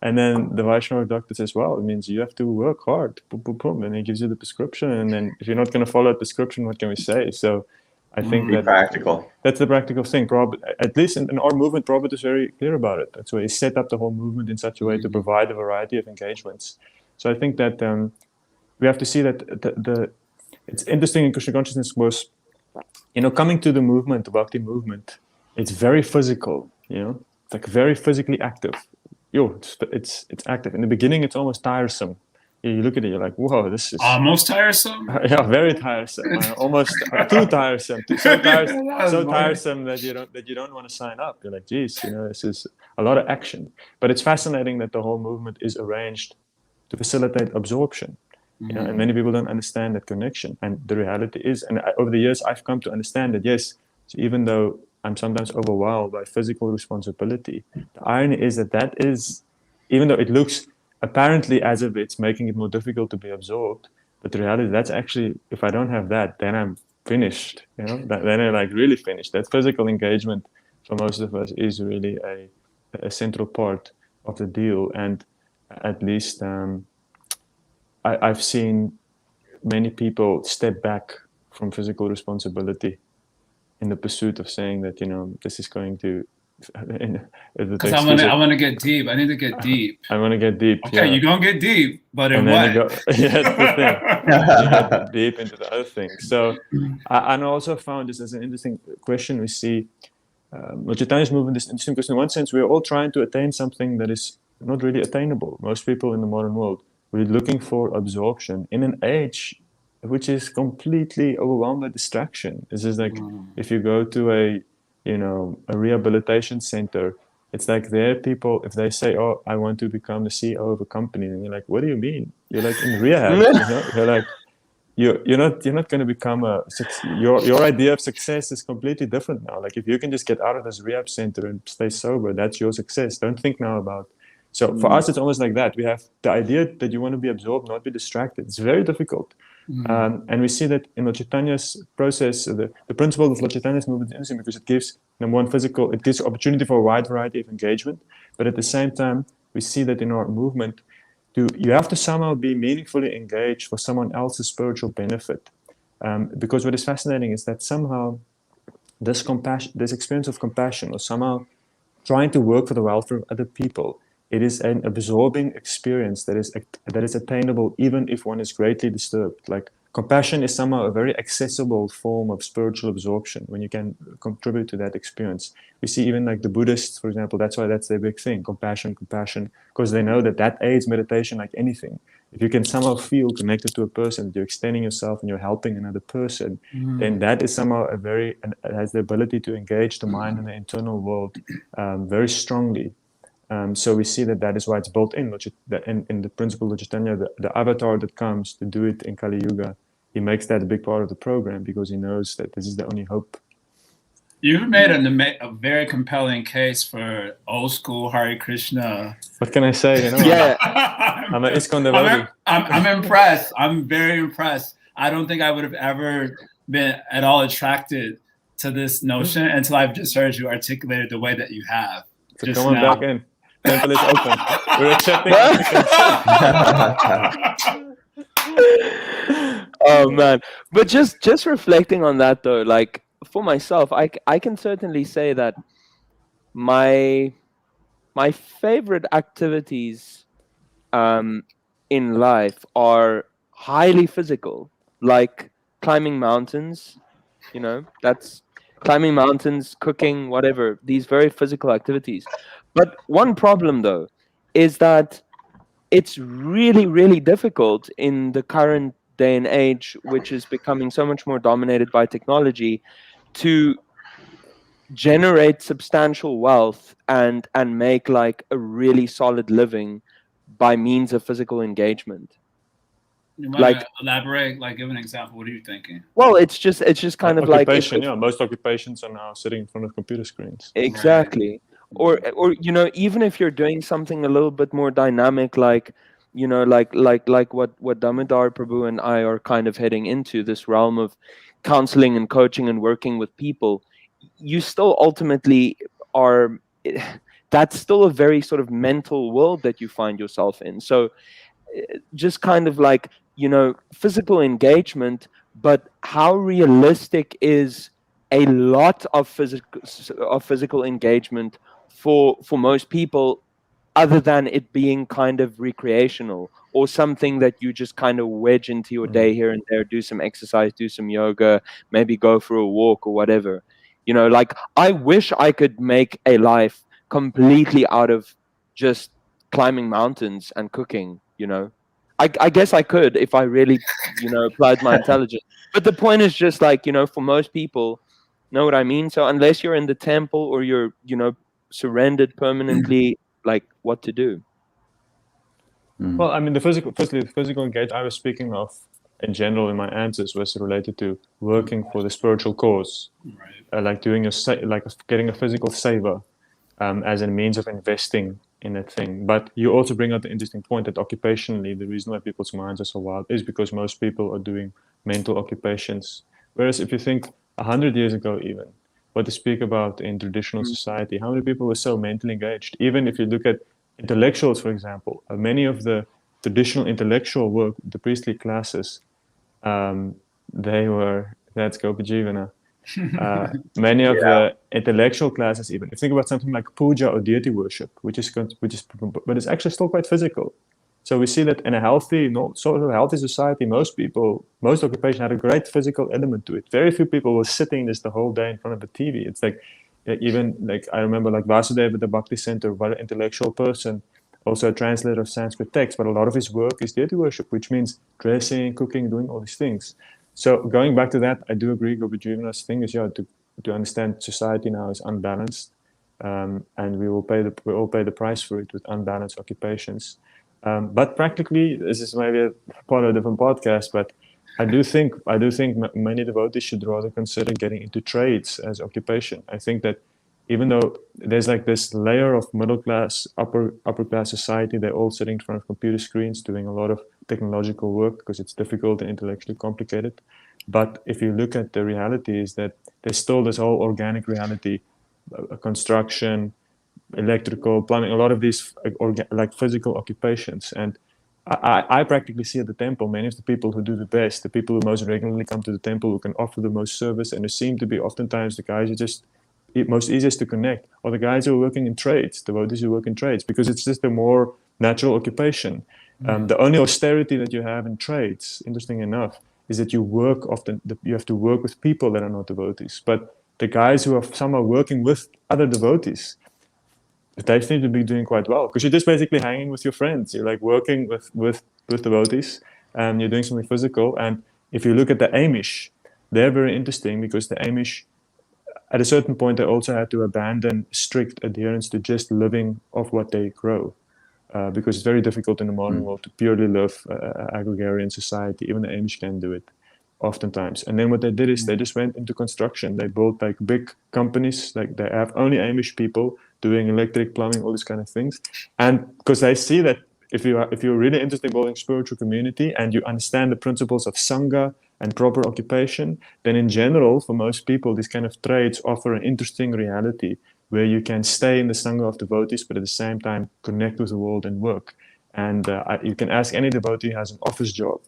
Speaker 3: and then the Vaishnava doctor says, well, it means you have to work hard, boom, boom, boom, and he gives you the prescription. And then if you're not going to follow the prescription, what can we say? So I think
Speaker 4: practical.
Speaker 3: That's the practical thing. At least in our movement, Prabhupada is very clear about it. That's why he set up the whole movement in such a way to provide a variety of engagements. So I think that we have to see that it's interesting in Krishna consciousness was, coming to the movement, the bhakti movement, it's very physical, it's like very physically active. It's active. In the beginning, it's almost tiresome. You look at it, you're like, whoa, this is
Speaker 2: almost tiresome.
Speaker 3: Yeah, very tiresome. Almost too tiresome. So tiresome that you don't want to sign up. You're like, geez, this is a lot of action. But it's fascinating that the whole movement is arranged to facilitate absorption. And many people don't understand that connection. And the reality is, and over the years, I've come to understand that yes, so even though I'm sometimes overwhelmed by physical responsibility, the irony is that is, even though it looks apparently as if it's making it more difficult to be absorbed, but the reality that's actually, if I don't have that, then I'm finished. Then I'm like really finished. That physical engagement for most of us is really a central part of the deal. And at least I've seen many people step back from physical responsibility in the pursuit of saying that this is going to.
Speaker 2: Because I want to get deep. I need to get deep.
Speaker 3: I want to get deep.
Speaker 2: Okay, you're gonna get deep, but in what?
Speaker 3: That's the thing. You get deep into the other things. So, I also found this as an interesting question. We see Lord Chaitanya's movement is interesting because in one sense we're all trying to attain something that is not really attainable. Most people in the modern world, we're looking for absorption in an age which is completely overwhelmed by distraction. This is like if you go to a rehabilitation center, it's like there people, if they say, oh, I want to become the CEO of a company, and you're like, what do you mean? You're like in rehab. You're like, you're not going to become your idea of success is completely different now. Like if you can just get out of this rehab center and stay sober, that's your success. Don't think now about. So for us, it's almost like that. We have the idea that you want to be absorbed, not be distracted. It's very difficult. And we see that in Lord Chaitanya's process, the principle of Lord Chaitanya's movement is interesting because it gives, number one, it gives opportunity for a wide variety of engagement. But at the same time, we see that in our movement, you have to somehow be meaningfully engaged for someone else's spiritual benefit. Because what is fascinating is that somehow this experience of compassion, or somehow trying to work for the welfare of other people, it is an absorbing experience that is attainable even if one is greatly disturbed. Like compassion is somehow a very accessible form of spiritual absorption when you can contribute to that experience. We see even like the Buddhists, for example, that's why that's their big thing, compassion, because they know that aids meditation like anything. If you can somehow feel connected to a person, you're extending yourself and you're helping another person, then that is somehow has the ability to engage the mind and the internal world very strongly. So we see that is why it's built in the principle of Chaitanya, the avatar that comes to do it in Kali Yuga, he makes that a big part of the program because he knows that this is the only hope.
Speaker 2: You've made a very compelling case for old school Hare Krishna.
Speaker 3: What can I say?
Speaker 1: Yeah,
Speaker 3: I'm an ISKCON devotee.
Speaker 2: I'm impressed. I'm very impressed. I don't think I would have ever been at all attracted to this notion until I've just heard you articulate it the way that you have.
Speaker 3: So come on back in. Temple is open. We're accepting.
Speaker 1: Oh man, but just reflecting on that though, like for myself, I can certainly say that my favorite activities in life are highly physical, like climbing mountains. That's climbing mountains, cooking, whatever. These very physical activities. But one problem, though, is that it's really, really difficult in the current day and age, which is becoming so much more dominated by technology, to generate substantial wealth and make like a really solid living by means of physical engagement.
Speaker 2: You want
Speaker 1: Like,
Speaker 2: to elaborate? Like, give an example. What are you thinking?
Speaker 1: well, it's just kind of like
Speaker 3: occupation. Yeah, most occupations are now sitting in front of computer screens.
Speaker 1: exactly. Or you know, even if you're doing something a little bit more dynamic, like, you know, like what Damodar Prabhu and I are kind of heading into, this realm of counseling and coaching and working with people, you still ultimately are that's still a very sort of mental world that you find yourself in. So just kind of like, you know, physical engagement, but how realistic is a lot of physical engagement for most people, other than it being kind of recreational or something that you just kind of wedge into your day here and there, do some exercise, do some yoga, maybe go for a walk or whatever. You know, like, I wish I could make a life completely out of just climbing mountains and cooking, you know. I guess I could if I really, you know, applied my intelligence. But the point is just like, you know, for most people, know what I mean? So unless you're in the temple or you're, you know, surrendered permanently, like, what to do?
Speaker 3: Well, I mean, the physical engagement I was speaking of in general in my answers was related to working for the spiritual cause, like doing getting a physical savor as a means of investing in that thing. But you also bring out the interesting point that occupationally, the reason why people's minds are so wild is because most people are doing mental occupations. Whereas if you think 100 years ago, even what to speak about in traditional society, how many people were so mentally engaged? Even if you look at intellectuals, for example, many of the traditional intellectual work, the priestly classes, they were, that's Gopajivana. Many of the intellectual classes, even if you think about something like puja or deity worship, which is but it's actually still quite physical. So we see that in a healthy, sort of healthy society, most occupations had a great physical element to it. Very few people were sitting just the whole day in front of a TV. It's like, even like I remember like Vasudeva at the Bhakti Center, very intellectual person, also a translator of Sanskrit text, but a lot of his work is deity worship, which means dressing, cooking, doing all these things. So going back to that, I do agree. Gopajivana's thing is to understand society now is unbalanced, and we all pay the price for it with unbalanced occupations. But practically, this is maybe a part of a different podcast. But I do think many devotees should rather consider getting into trades as occupation. I think that even though there's like this layer of middle class, upper class society, they're all sitting in front of computer screens doing a lot of technological work because it's difficult and intellectually complicated. But if you look at the reality, is that there's still this whole organic reality, construction, electrical, plumbing, a lot of these like physical occupations. And I practically see at the temple many of the people who do the best, the people who most regularly come to the temple, who can offer the most service, and there seem to be oftentimes the guys who just most easiest to connect, or the guys who are working in trades, devotees who work in trades, because it's just a more natural occupation. The only austerity that you have in trades, interesting enough, is that you work often. You have to work with people that are not devotees. But the guys who are somehow working with other devotees, they seem to be doing quite well, because you're just basically hanging with your friends. You're like working with devotees, and you're doing something physical. And if you look at the Amish, they're very interesting, because the Amish, at a certain point, they also had to abandon strict adherence to just living off what they grow, because it's very difficult in the modern world to purely live agrarian society. Even the Amish can do it oftentimes. And then what they did is they just went into construction. They built like big companies, like they have only Amish people doing electric, plumbing, all these kind of things. And because they see that if you're really interested in building spiritual community and you understand the principles of Sangha and proper occupation, then in general, for most people, these kind of trades offer an interesting reality where you can stay in the Sangha of devotees, but at the same time connect with the world and work. And you can ask any devotee who has an office job.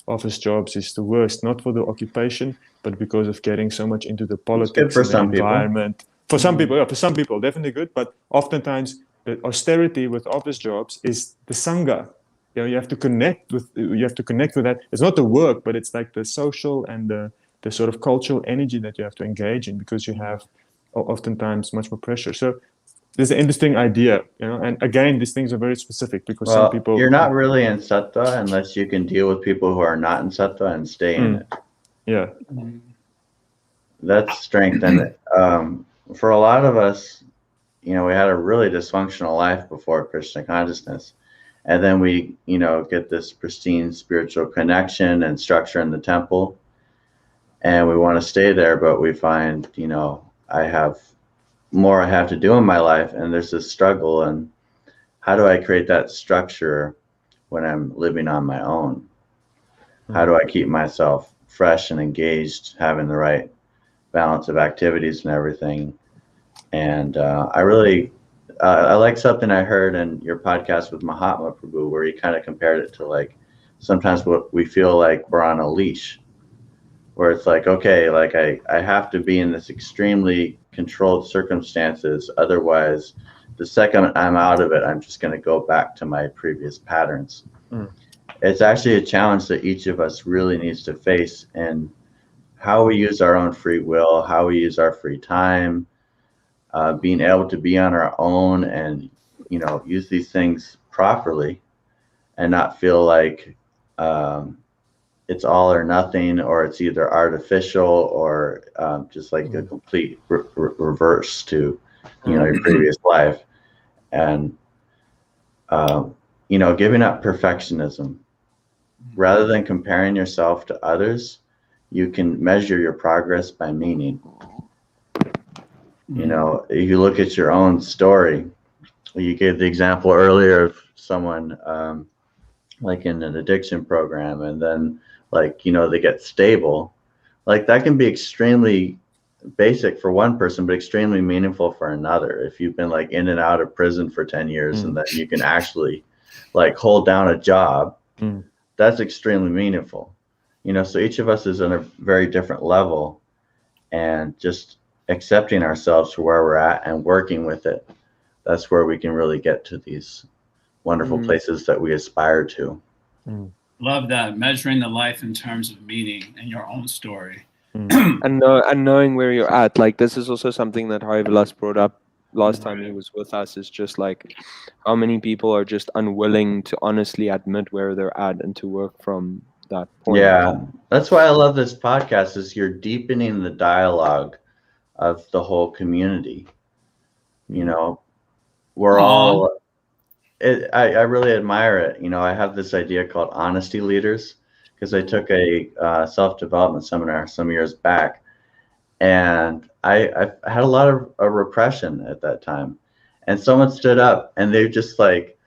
Speaker 3: Office jobs is the worst, not for the occupation, but because of getting so much into the politics and the environment. For some people, definitely good, but oftentimes the austerity with office jobs is the Sangha. You know, you have to connect with that. It's not the work, but it's like the social and the sort of cultural energy that you have to engage in, because you have oftentimes much more pressure. So this is an interesting idea, you know. And again, these things are very specific, because some people,
Speaker 4: you're not really in sattva unless you can deal with people who are not in sattva and stay in it.
Speaker 3: Yeah,
Speaker 4: that's strength. And for a lot of us, we had a really dysfunctional life before Krishna consciousness. And then we, get this pristine spiritual connection and structure in the temple. And we want to stay there, but we find, I have more I have to do in my life. And there's this struggle. And how do I create that structure when I'm living on my own? How do I keep myself fresh and engaged, having the right balance of activities and everything? And I like something I heard in your podcast with Mahatma Prabhu, where he kind of compared it to like sometimes what we feel like we're on a leash, where it's like, okay, like I have to be in this extremely controlled circumstances. Otherwise, the second I'm out of it, I'm just going to go back to my previous patterns. It's actually a challenge that each of us really needs to face, and how we use our own free will, how we use our free time, being able to be on our own and, use these things properly and not feel like it's all or nothing, or it's either artificial or just like a complete reverse to, your previous life. And, giving up perfectionism. Rather than comparing yourself to others, you can measure your progress by meaning. If you look at your own story, you gave the example earlier of someone like in an addiction program, and then they get stable. Like that can be extremely basic for one person, but extremely meaningful for another. If you've been like in and out of prison for 10 years and then you can actually like hold down a job, that's extremely meaningful. So each of us is on a very different level, and just accepting ourselves for where we're at and working with it, that's where we can really get to these wonderful places that we aspire to.
Speaker 2: Love that, measuring the life in terms of meaning and your own story.
Speaker 1: And knowing where you're at. Like this is also something that Vilasa brought up last time he was with us, is just like how many people are just unwilling to honestly admit where they're at and to work from that point.
Speaker 4: Yeah, that's why I love this podcast, is you're deepening the dialogue of the whole community. We're all, I really admire it. I have this idea called honesty leaders, because I took a self-development seminar some years back, and I had a lot of repression at that time. And someone stood up and they just like,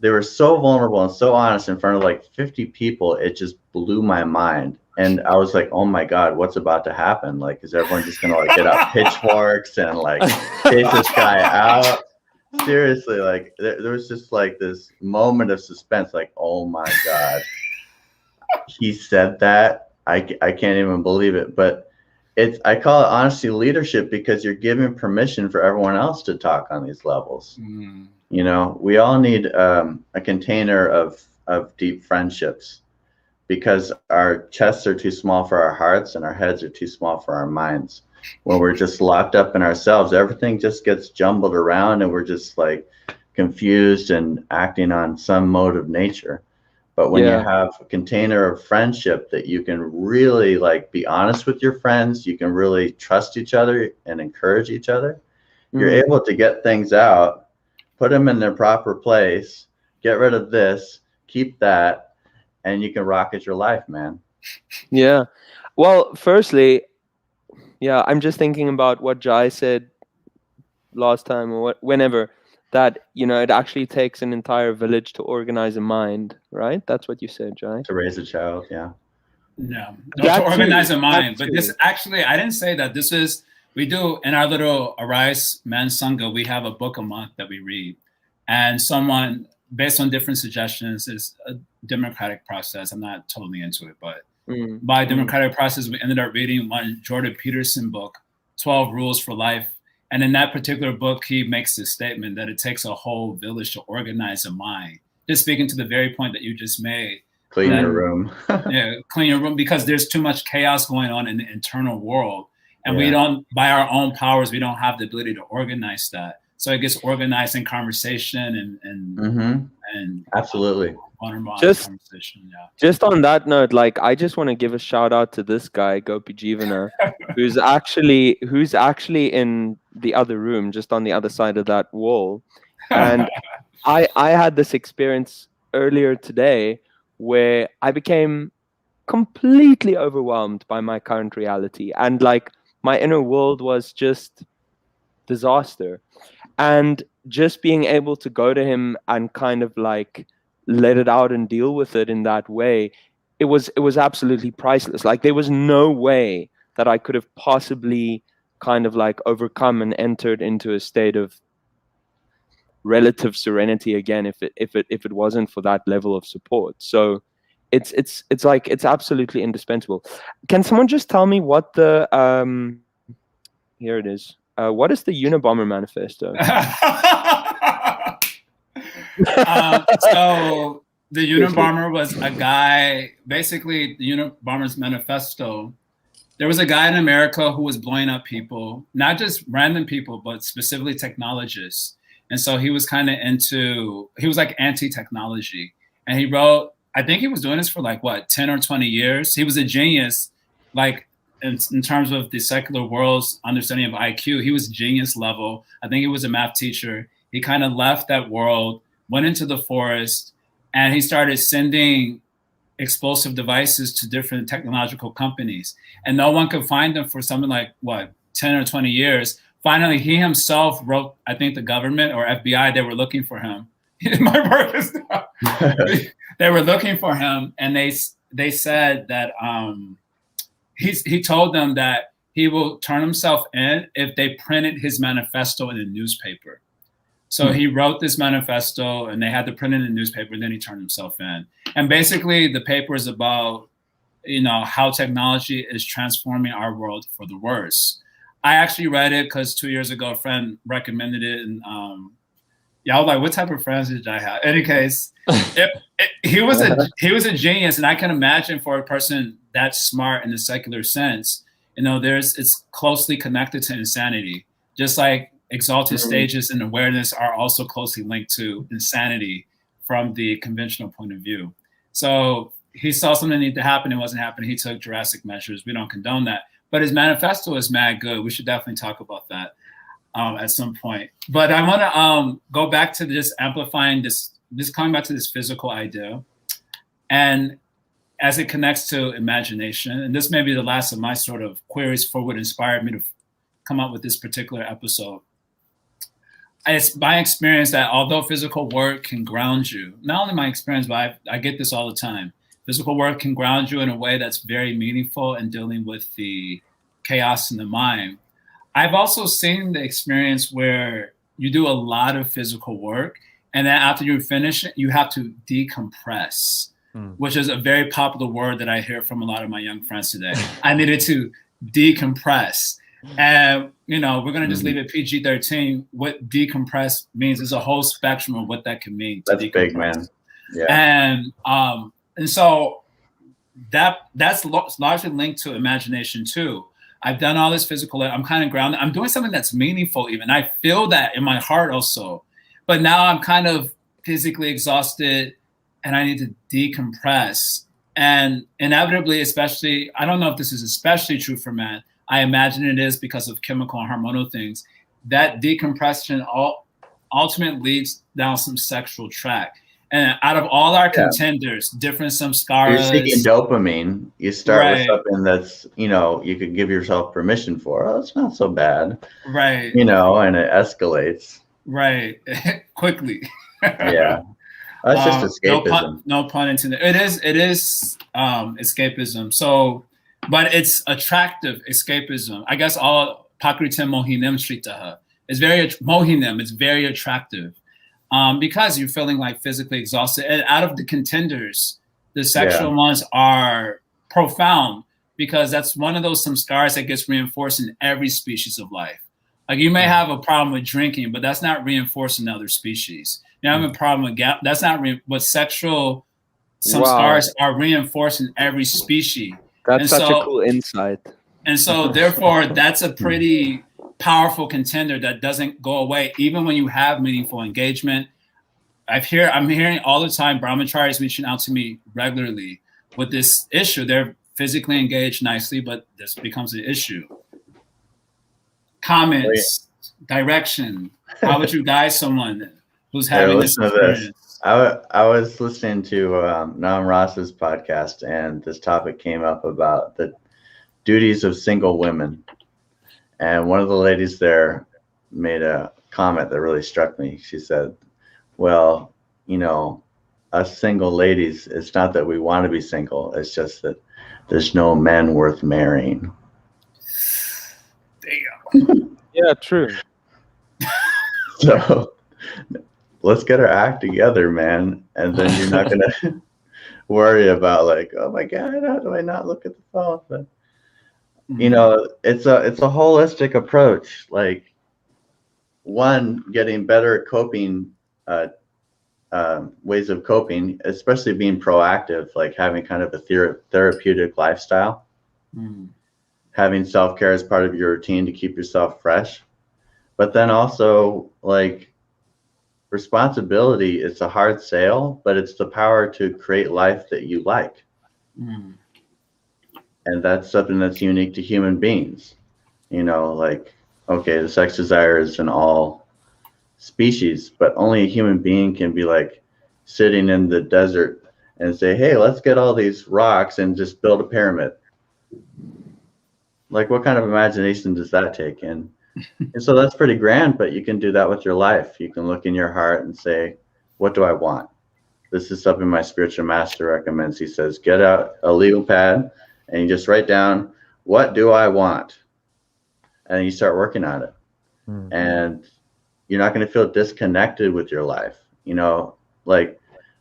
Speaker 4: they were so vulnerable and so honest in front of like 50 people. It just blew my mind. And I was like, oh my God, what's about to happen? Like, is everyone just going to like get out pitchforks and like chase this guy out? Seriously, like there was just like this moment of suspense, like, oh my God, he said that. I can't even believe it. But I call it honesty leadership, because you're giving permission for everyone else to talk on these levels. We all need a container of deep friendships, because our chests are too small for our hearts and our heads are too small for our minds. When we're just locked up in ourselves, everything just gets jumbled around and we're just like confused and acting on some mode of nature. But when you have a container of friendship that you can really like be honest with your friends, you can really trust each other and encourage each other, you're able to get things out, put them in their proper place, get rid of this, keep that, and you can rocket your life, man.
Speaker 1: Yeah. Well, firstly, I'm just thinking about what Jai said last time, or whenever, that it actually takes an entire village to organize a mind, right? That's what you said, Jai.
Speaker 4: To raise a child, yeah.
Speaker 2: No, to organize a mind. But this actually, I didn't say that. This is, we do in our little Arise Man Sangha, we have a book a month that we read. And someone, based on different suggestions, is a democratic process. I'm not totally into it, but by democratic process, we ended up reading one Jordan Peterson book, 12 Rules for Life. And in that particular book, he makes this statement that it takes a whole village to organize a mind. Just speaking to the very point that you just made.
Speaker 4: Clean your room.
Speaker 2: Clean your room, because there's too much chaos going on in the internal world. And we don't, by our own powers, we don't have the ability to organize that. so it gets organized in conversation and
Speaker 4: Absolutely.
Speaker 2: Conversation. Yeah.
Speaker 1: Just on that note, like I just want to give a shout out to this guy, Gopi Jivana, who's actually in the other room, just on the other side of that wall. And I had this experience earlier today where I became completely overwhelmed by my current reality, and like my inner world was just disaster. And just being able to go to him and kind of like let it out and deal with it in that way, it was absolutely priceless. Like there was no way that I could have possibly kind of like overcome and entered into a state of relative serenity again if it wasn't for that level of support. So it's like it's absolutely indispensable. Can someone just tell me what the here it is. What is the Unabomber manifesto?
Speaker 2: So the Unabomber was a guy, basically the Unabomber's manifesto. There was a guy in America who was blowing up people, not just random people, but specifically technologists. And so he was kind of he was like anti-technology. And he wrote, I think he was doing this for like, 10 or 20 years. He was a genius, like in terms of the secular world's understanding of IQ. He was genius level. I think he was a math teacher. He kind of left that world, went into the forest, and he started sending explosive devices to different technological companies. And no one could find them for something like, 10 or 20 years. Finally, he himself wrote, I think the government or FBI, they were looking for him. My work is they were looking for him, and they said that he told them that he will turn himself in if they printed his manifesto in a newspaper. So he wrote this manifesto, and they had to print it in a newspaper, and then he turned himself in. And basically, the paper is about, how technology is transforming our world for the worse. I actually read it because 2 years ago, a friend recommended it, and I was like, what type of friends did I have? In any case, he was a genius, and I can imagine for a person that's smart in the secular sense, it's closely connected to insanity. Just like exalted stages and awareness are also closely linked to insanity from the conventional point of view. So he saw something need to happen, it wasn't happening. He took drastic measures. We don't condone that, but his manifesto is mad good. We should definitely talk about that at some point. But I want to go back to just amplifying this coming back to this physical idea, and as it connects to imagination. And this may be the last of my sort of queries for what inspired me to come up with this particular episode. It's my experience that although physical work can ground you, not only my experience, but I get this all the time. Physical work can ground you in a way that's very meaningful in dealing with the chaos in the mind. I've also seen the experience where you do a lot of physical work, and then after you finish it, you have to decompress, which is a very popular word that I hear from a lot of my young friends today. I needed to decompress. And, we're going to just leave it PG-13. What decompress means is a whole spectrum of what that can mean.
Speaker 4: That's big, man.
Speaker 2: Yeah. And so that's largely linked to imagination too. I've done all this physical, I'm kind of grounded. I'm doing something that's meaningful even. I feel that in my heart also. But now I'm kind of physically exhausted and I need to decompress. And inevitably, especially, I don't know if this is especially true for men, I imagine it is because of chemical and hormonal things, that decompression ultimately leads down some sexual track. And out of all our contenders, different samskaras.
Speaker 4: You're seeking dopamine. You start with something that's, you could give yourself permission for. Oh, it's not so bad.
Speaker 2: Right.
Speaker 4: And it escalates.
Speaker 2: Right. Quickly.
Speaker 4: Yeah. That's just escapism.
Speaker 2: No pun intended. It is escapism. So, but it's attractive escapism. I guess all pakritim mohinem shritaha. It's very mohinem. It's very attractive. Because you're feeling like physically exhausted. And out of the contenders, the sexual ones are profound because that's one of those samskaras that gets reinforced in every species of life. Like you may have a problem with drinking, but that's not reinforced in other species. You have a problem with that's not what sexual samskaras are reinforced in every species.
Speaker 1: That's such a cool insight.
Speaker 2: And so therefore, that's a pretty powerful contender that doesn't go away even when you have meaningful engagement. I'm hearing all the time brahmacharis reaching out to me regularly with this issue. They're physically engaged nicely, but this becomes an issue. Comments, direction. How would you guide someone who's having this experience?
Speaker 4: I was listening to Nam Rasa's podcast, and this topic came up about the duties of single women. And one of the ladies there made a comment that really struck me. She said, well, us single ladies, it's not that we want to be single. It's just that there's no men worth marrying.
Speaker 2: Damn.
Speaker 1: Yeah, true.
Speaker 4: So let's get our act together, man. And then you're not going to worry about like, oh my God, how do I not look at the phone? But, it's a holistic approach. Like, one, getting better at coping, ways of coping, especially being proactive, like having kind of a therapeutic lifestyle, having self-care as part of your routine to keep yourself fresh. But then also, like, responsibility, it's a hard sale, but it's the power to create life that you like. And that's something that's unique to human beings. Like, okay, the sex desire is in all species, but only a human being can be like sitting in the desert and say, hey, let's get all these rocks and just build a pyramid. Like, what kind of imagination does that take? And so that's pretty grand, but you can do that with your life. You can look in your heart and say, what do I want? This is something my spiritual master recommends. He says, get out a legal pad and you just write down, what do I want? And you start working on it. And you're not going to feel disconnected with your life. Like,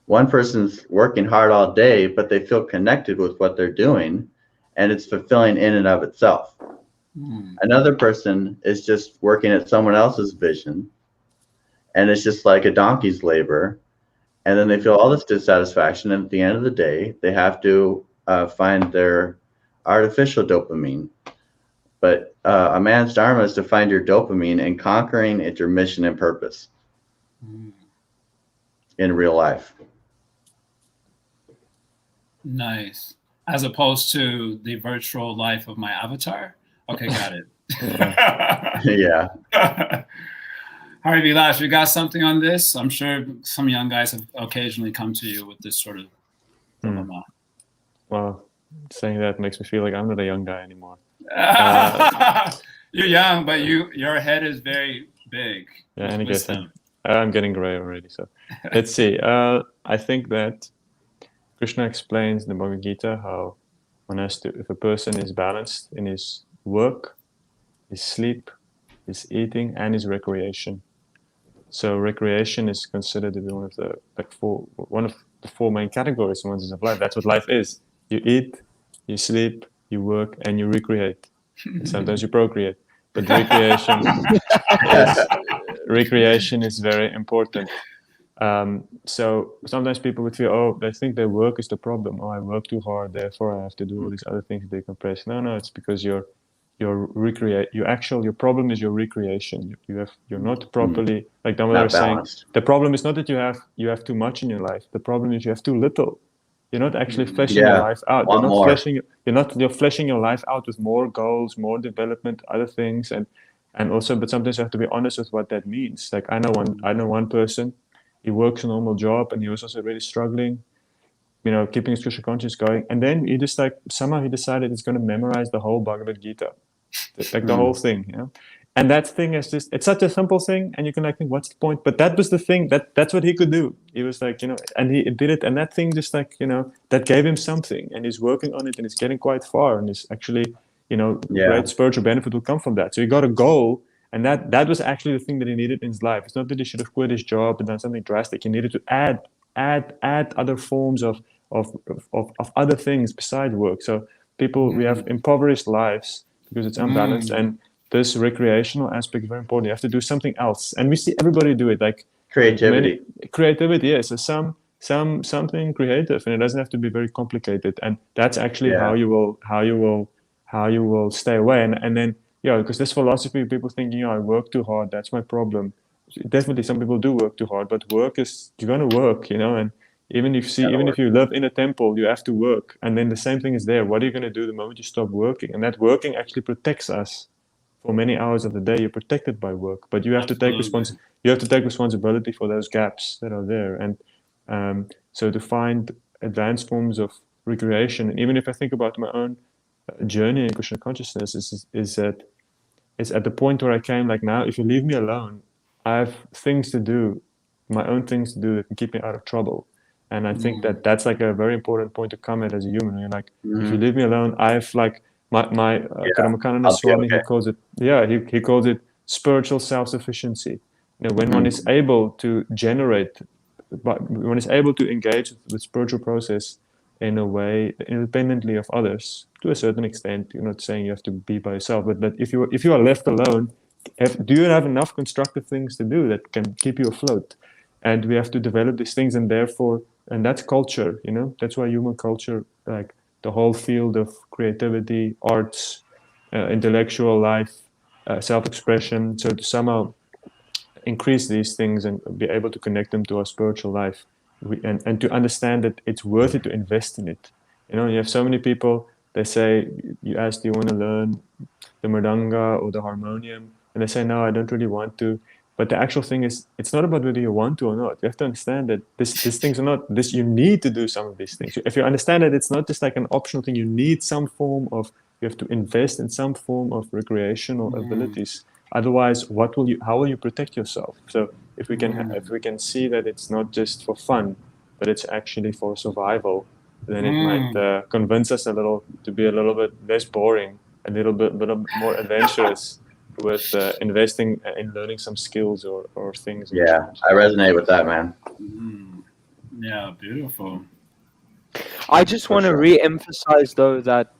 Speaker 4: one person's working hard all day, but they feel connected with what they're doing, and it's fulfilling in and of itself. Another person is just working at someone else's vision, and it's just like a donkey's labor, and then they feel all this dissatisfaction, and at the end of the day, they have to find their artificial dopamine. But a man's dharma is to find your dopamine, and conquering it's your mission and purpose in real life.
Speaker 2: Nice. As opposed to the virtual life of my avatar? Okay, got it.
Speaker 4: Yeah.
Speaker 2: All right, Vilasa, you got something on this? I'm sure some young guys have occasionally come to you with this sort of dilemma.
Speaker 3: Well, saying that makes me feel like I'm not a young guy anymore.
Speaker 2: You're young, but your head is very big.
Speaker 3: Yeah, and I'm getting gray already. So let's see. I think that Krishna explains in the Bhagavad Gita how one has to, if a person is balanced in his work, his sleep, his eating, and his recreation. So recreation is considered to be one of the four main categories in one's life. That's what life is. You eat, you sleep, you work, and you recreate. And sometimes you procreate. But recreation is very important. So sometimes people would feel, they think their work is the problem. I work too hard, therefore I have to do all these other things to decompress. No, it's because your problem is your recreation. You're not properly, like Damodara was saying, the problem is not that you have too much in your life. The problem is you have too little. You're not actually fleshing your life out. You're fleshing your life out with more goals, more development, other things, and also, but sometimes you have to be honest with what that means. Like I know one person, he works a normal job and he was also really struggling, keeping his Krishna conscious going. And then he just somehow he decided he's going to memorize the whole Bhagavad Gita, like the whole thing, And that thing is it's such a simple thing, and you can think, what's the point? But that was the thing, that's what he could do. He was and he did it, and that thing just that gave him something, and he's working on it, and he's getting quite far, and it's actually, great spiritual benefit will come from that. So he got a goal, and that was actually the thing that he needed in his life. It's not that he should have quit his job and done something drastic. He needed to add other forms of other things besides work. So we have impoverished lives because it's unbalanced, and this recreational aspect is very important. You have to do something else, and we see everybody do it, like creativity. Yes, so something creative, and it doesn't have to be very complicated. And that's actually how you will stay away. And then yeah, because this philosophy, people thinking, I work too hard, that's my problem. Definitely, some people do work too hard, but work is, you're going to work, and even if you live in a temple, you have to work. And then the same thing is there. What are you going to do the moment you stop working? And that working actually protects us. For many hours of the day, you're protected by work, but you have to take responsibility for those gaps that are there. And so to find advanced forms of recreation, and even if I think about my own journey in Krishna consciousness, is that it's at the point where I came, like, now, if you leave me alone, I have things to do, my own things to do that can keep me out of trouble. And I think that that's like a very important point to come at as a human. You're like, if you leave me alone, I have like my Karamakanana Swami, he calls it, he calls it spiritual self-sufficiency. When one is able to generate, but one is able to engage with spiritual process in a way independently of others, to a certain extent. You're not saying you have to be by yourself, but if you are left alone, do you have enough constructive things to do that can keep you afloat? And we have to develop these things, and therefore, and that's culture. That's why human culture, like the whole field of creativity, arts, intellectual life, self-expression, so to somehow increase these things and be able to connect them to our spiritual life, and to understand that it's worth it to invest in it. You have so many people, they say, you ask, do you want to learn the mridanga or the harmonium? And they say, no, I don't really want to. But the actual thing is, it's not about whether you want to or not. You have to understand that these things are not this. You need to do some of these things. If you understand that it's not just like an optional thing, you need some form of. You have to invest in some form of recreational abilities. Otherwise, how will you protect yourself? So if we can see that it's not just for fun, but it's actually for survival, then it might convince us a little to be a little bit less boring, a little bit more adventurous. With investing in learning some skills or things.
Speaker 4: Yeah, I resonate with that, man.
Speaker 2: Yeah, beautiful.
Speaker 1: I just want to re-emphasize, though, that,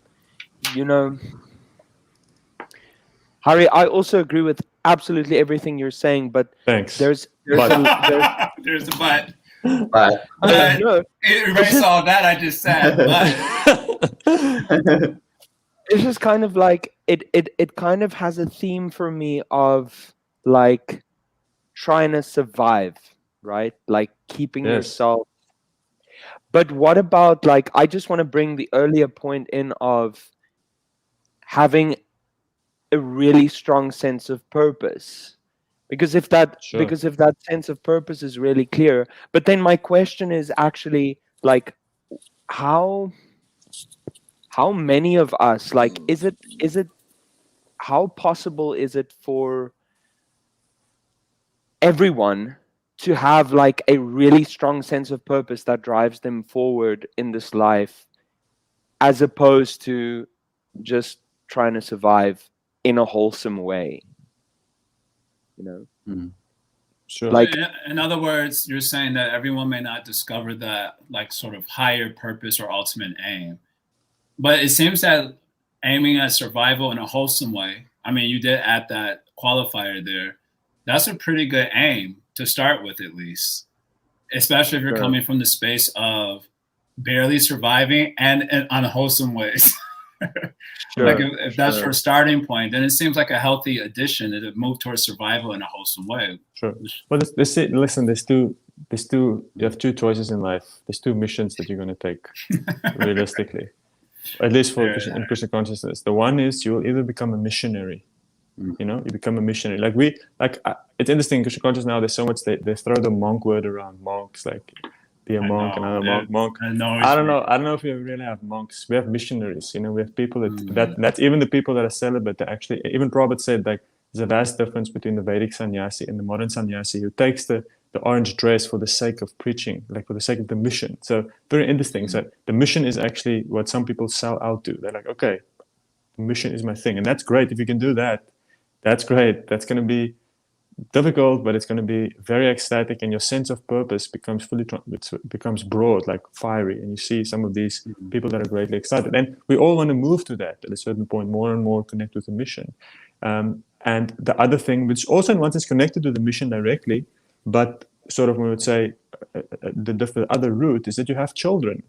Speaker 1: Hari, I also agree with absolutely everything you're saying, but
Speaker 3: thanks.
Speaker 2: There's a but. But
Speaker 1: no,
Speaker 2: erase all that I just said. But.
Speaker 1: It's just kind of like it kind of has a theme for me of like trying to survive, right? Like keeping yourself. But what about, like, I just want to bring the earlier point in of having a really strong sense of purpose. Because if that sense of purpose is really clear, but then my question is actually, like, how many of us, like, is it how possible is it for everyone to have like a really strong sense of purpose that drives them forward in this life, as opposed to just trying to survive in a wholesome way?
Speaker 3: Sure.
Speaker 2: Like, in other words, you're saying that everyone may not discover that, like, sort of higher purpose or ultimate aim. But it seems that aiming at survival in a wholesome way, I mean, you did add that qualifier there. That's a pretty good aim to start with, at least, especially if you're coming from the space of barely surviving and in unwholesome ways. Like if that's your starting point, then it seems like a healthy addition to move towards survival in a wholesome way.
Speaker 3: Sure. Well, listen, you have two choices in life. There's two missions that you're going to take, realistically. At least for in Krishna consciousness. The one is you'll either become a missionary. You become a missionary. It's interesting in Krishna consciousness now, there's so much, they throw the monk word around, monks, like be a monk, monk. I don't know if we really have monks. We have missionaries, we have people that's even the people that are celibate, that actually, even Prabhupada said, like, there's a vast difference between the Vedic sannyasi and the modern sannyasi who takes the orange dress for the sake of preaching, like for the sake of the mission. So very interesting. So the mission is actually what some people sell out to. They're like, okay, the mission is my thing. And that's great. If you can do that, that's great. That's going to be difficult, but it's going to be very ecstatic, and your sense of purpose becomes becomes broad, like fiery, and you see some of these people that are greatly excited. And we all want to move to that at a certain point, more and more connect with the mission. And the other thing, which also in one sense connected to the mission directly, but sort of, we would say, the other route is that you have children,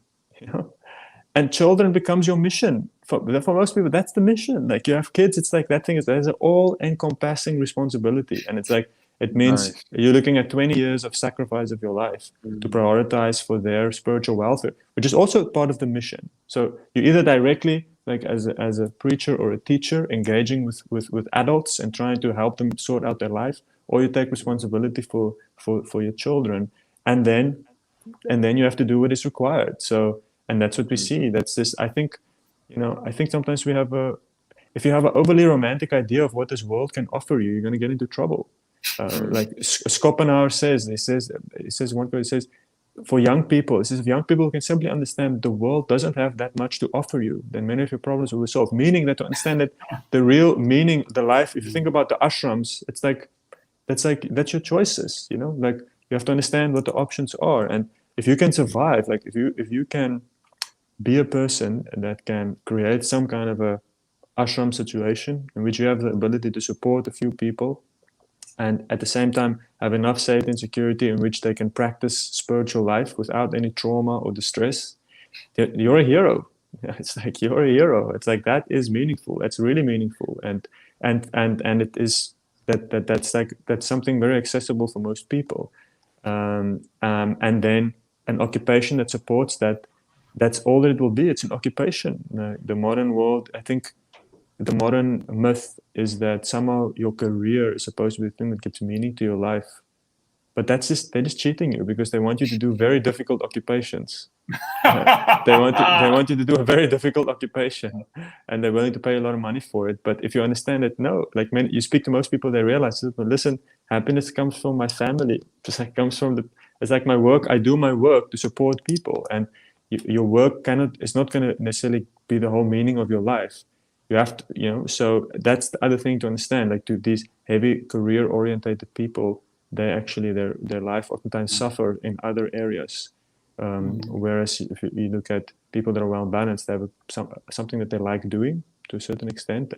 Speaker 3: and children becomes your mission. For most people, that's the mission. Like, you have kids, it's like that thing is, there's an all-encompassing responsibility, and it's like, it means
Speaker 1: Nice.
Speaker 3: you're looking at 20 years of sacrifice of your life to prioritize for their spiritual welfare, which is also part of the mission. So you either directly, like as a preacher or a teacher, engaging with adults and trying to help them sort out their life, or you take responsibility for your children, and then you have to do what is required. So, and that's what we see. That's this. I think sometimes we have if you have an overly romantic idea of what this world can offer you, you're going to get into trouble. Like Schopenhauer says, he says one quote, he says, for young people, he says, if young people can simply understand the world doesn't have that much to offer you, then many of your problems will be solved. Meaning that to understand that the real meaning, the life, if you think about the ashrams, it's like, that's your choices, like you have to understand what the options are. And if you can survive, like if you can be a person that can create some kind of a ashram situation in which you have the ability to support a few people, and at the same time have enough safety and security in which they can practice spiritual life without any trauma or distress, you're a hero. It's like, you're a hero. It's like, that is meaningful. That's really meaningful. And it is that's something very accessible for most people. And then an occupation that supports that, that's all that it will be. It's an occupation. The modern world, I think, the modern myth is that somehow your career is supposed to be the thing that gives meaning to your life, but they're just cheating you, because they want you to do very difficult occupations. They want you to do a very difficult occupation, and they're willing to pay a lot of money for it. But if you understand it, no, like, you speak to most people, they realize, listen, happiness comes from my family. Just like comes from it's like my work. I do my work to support people, and your work is not going to necessarily be the whole meaning of your life. You have to, so that's the other thing to understand. Like, to these heavy career-orientated people, they actually, their life oftentimes suffer in other areas. Whereas if you look at people that are well balanced, they have something that they like doing to a certain extent,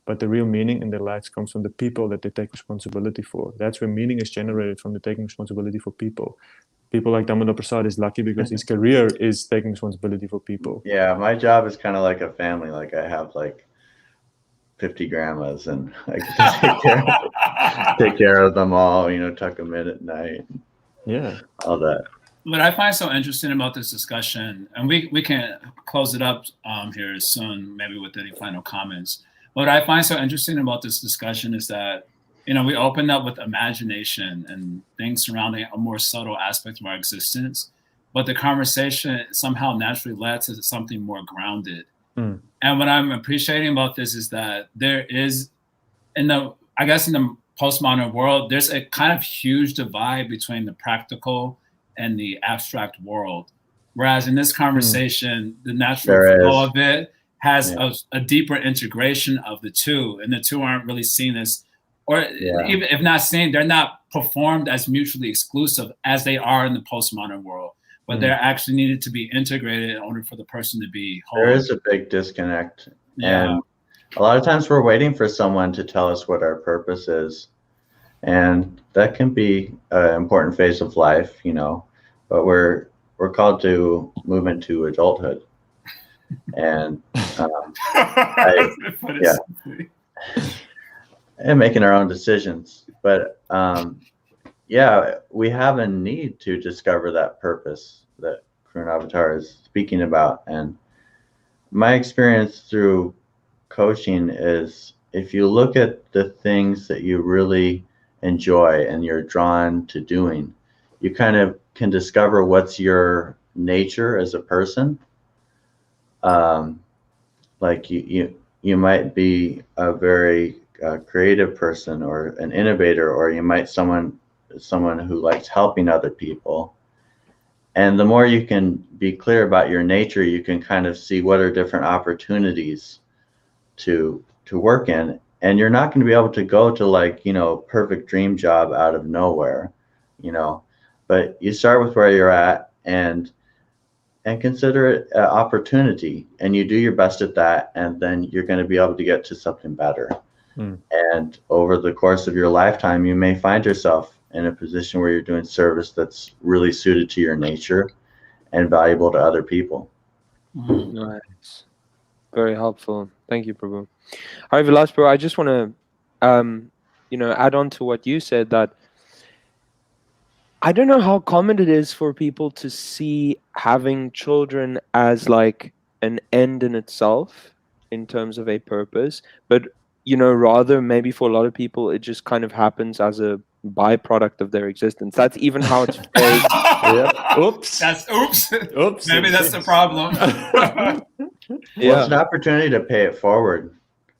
Speaker 3: but the real meaning in their lives comes from the people that they take responsibility for. That's where meaning is generated, from the taking responsibility for people. People like Damodara Prasad is lucky because his career is taking responsibility for people.
Speaker 4: Yeah, my job is kind of like a family. Like, I have like 50 grandmas, and I get to take care of them all, tuck them in at night.
Speaker 3: Yeah.
Speaker 4: All that.
Speaker 2: What I find so interesting about this discussion, and we can close it up here soon, maybe with any final comments. What I find so interesting about this discussion is that, we opened up with imagination and things surrounding a more subtle aspect of our existence, but the conversation somehow naturally led to something more grounded. And what I'm appreciating about this is that there is, in the postmodern world, there's a kind of huge divide between the practical and the abstract world. Whereas in this conversation, the natural flow of it has a deeper integration of the two, and the two aren't really seen as, or even if not seen, they're not performed as mutually exclusive as they are in the postmodern world. But they're actually needed to be integrated in order for the person to be whole.
Speaker 4: There is a big disconnect. Yeah. And a lot of times we're waiting for someone to tell us what our purpose is. And that can be an important phase of life, but we're called to move into adulthood. And and making our own decisions. But we have a need to discover that purpose that Krishna is speaking about. And my experience through coaching is, if you look at the things that you really enjoy and you're drawn to doing, you kind of can discover what's your nature as a person. Like you might be a very creative person, or an innovator, or you might someone who likes helping other people. And the more you can be clear about your nature, you can kind of see what are different opportunities to work in. And you're not going to be able to go to perfect dream job out of nowhere, but you start with where you're at and consider it an opportunity, and you do your best at that, and then you're going to be able to get to something better. And over the course of your lifetime, you may find yourself in a position where you're doing service that's really suited to your nature and valuable to other people.
Speaker 1: Nice. Very helpful. Thank you, Prabhu. All right, Vilas, bro, I just want to, add on to what you said, that I don't know how common it is for people to see having children as like an end in itself in terms of a purpose, but rather maybe for a lot of people it just kind of happens as a byproduct of their existence. That's even how it's phrased.
Speaker 3: Yeah. Oops.
Speaker 2: Oops. Maybe that's the problem.
Speaker 4: Well, it's an opportunity to pay it forward.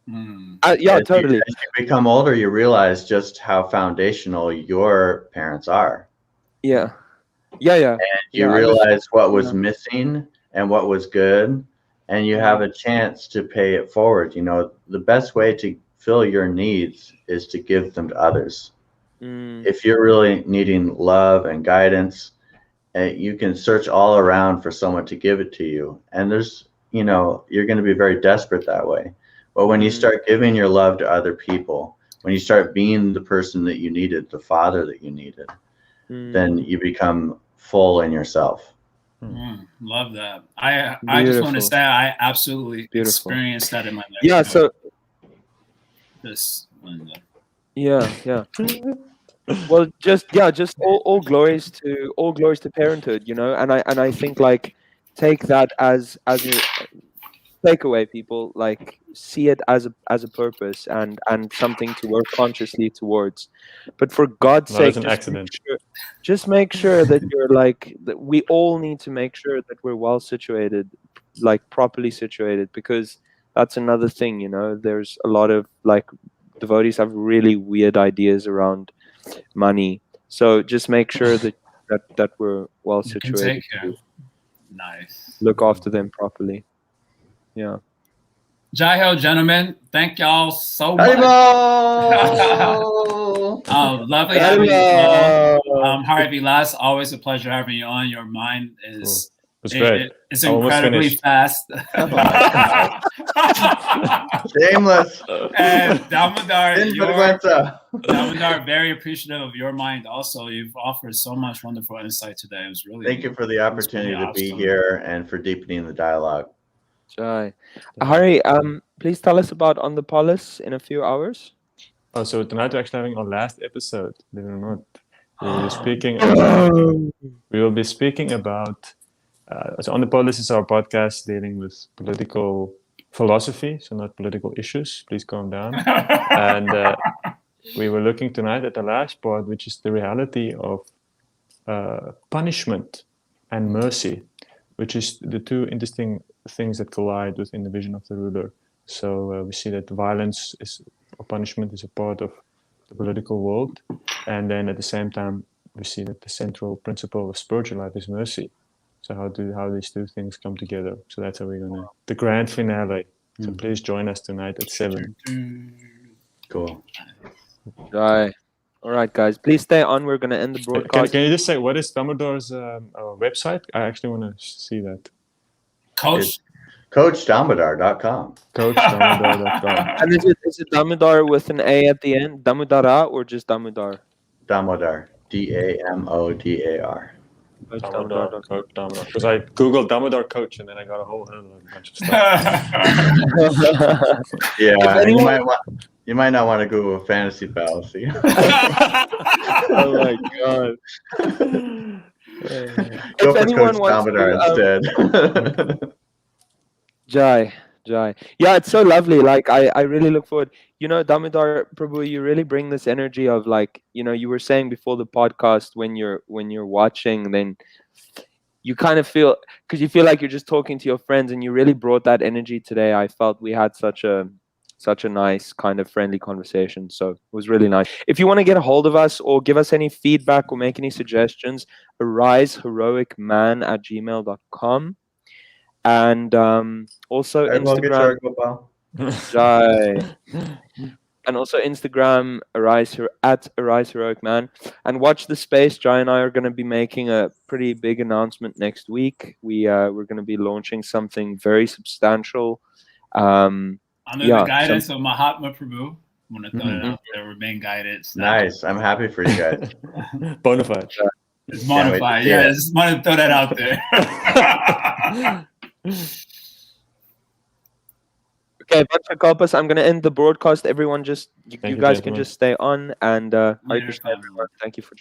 Speaker 1: Yeah, totally.
Speaker 4: As you become older, you realize just how foundational your parents are.
Speaker 1: Yeah.
Speaker 4: And you realize what was missing and what was good, and you have a chance to pay it forward. The best way to fill your needs is to give them to others. If you're really needing love and guidance, you can search all around for someone to give it to you. And there's, you're going to be very desperate that way. But when you start giving your love to other people, when you start being the person that you needed, the father that you needed, then you become full in yourself.
Speaker 2: Love that. I just want to say I absolutely experienced that in my life.
Speaker 1: Yeah. So.
Speaker 2: This one.
Speaker 1: Yeah. Well, just all glories to parenthood, and I think like take that as your takeaway, people, like see it as a purpose and something to work consciously towards. But for God's sake, just make sure that you're like that. We all need to make sure that we're well situated, like properly situated, because that's another thing. There's a lot of like devotees have really weird ideas around money, so just make sure that we're well situated.
Speaker 2: Nice.
Speaker 1: Look after them properly. Yeah.
Speaker 2: Jai Ho, gentlemen. Thank y'all so much. Lovely having you on. Hari Vilas, always a pleasure having you on. Your mind is it's incredibly fast.
Speaker 4: Shameless.
Speaker 2: And Damodar, very appreciative of your mind also. You've offered so much wonderful insight today. It was really
Speaker 4: Thank you for the opportunity to be here and for deepening the dialogue.
Speaker 1: Jai. Hari, please tell us about On the Polis in a few hours.
Speaker 3: Oh, so tonight we're actually having our last episode, believe it or not. We will be speaking about so On the Polis is our podcast dealing with political philosophy, so not political issues. Please calm down. And we were looking tonight at the last part, which is the reality of punishment and mercy, which is the two interesting things that collide within the vision of the ruler. So we see that violence or punishment is a part of the political world, and then at the same time we see that the central principle of spiritual life is mercy. So how these two things come together. So that's how we're gonna the grand finale. So please join us tonight at 7.
Speaker 4: Cool.
Speaker 1: Right. All right, guys. Please stay on. We're gonna end the broadcast.
Speaker 3: Can you just say what is Damodar's website? I actually want to see that.
Speaker 4: CoachDamodar.com.
Speaker 3: CoachDamodar.com.
Speaker 1: And is it Damodar with an A at the end? Damodara or just Damodar?
Speaker 4: Damodar. Damodar.
Speaker 3: Damodar, Coach Damodar. Because I googled Damodar Coach and then I got a whole bunch of stuff.
Speaker 4: Yeah, you might not want to Google a fantasy fallacy.
Speaker 1: Oh my god.
Speaker 4: Go for Coach Damodar instead.
Speaker 1: Jai. Yeah, it's so lovely. Like I really look forward. Damodar Prabhu, you really bring this energy of like, you were saying before the podcast when you're watching, then you kind of feel, because you feel like you're just talking to your friends, and you really brought that energy today. I felt we had such a nice kind of friendly conversation. So it was really nice. If you want to get a hold of us or give us any feedback or make any suggestions, ariseheroicman@gmail.com. And also Instagram. And also Instagram, Arise Heroic Man. And watch the space. Jai and I are going to be making a pretty big announcement next week. We're going to be launching something very substantial.
Speaker 2: Under the guidance of Mahatma Prabhu. I'm going to throw it out there. Remain guided.
Speaker 4: Nice. I'm happy for you guys.
Speaker 3: Bonafide.
Speaker 2: It's bonafide. Yeah, I just want to throw that out there.
Speaker 1: Okay, Vanchakalpas, I'm going to end the broadcast. Everyone, just you
Speaker 3: you,
Speaker 1: guys can
Speaker 3: gentlemen.
Speaker 1: just stay on, and Hare
Speaker 2: Later,
Speaker 1: Krishna,
Speaker 2: family.
Speaker 1: everyone. Thank you for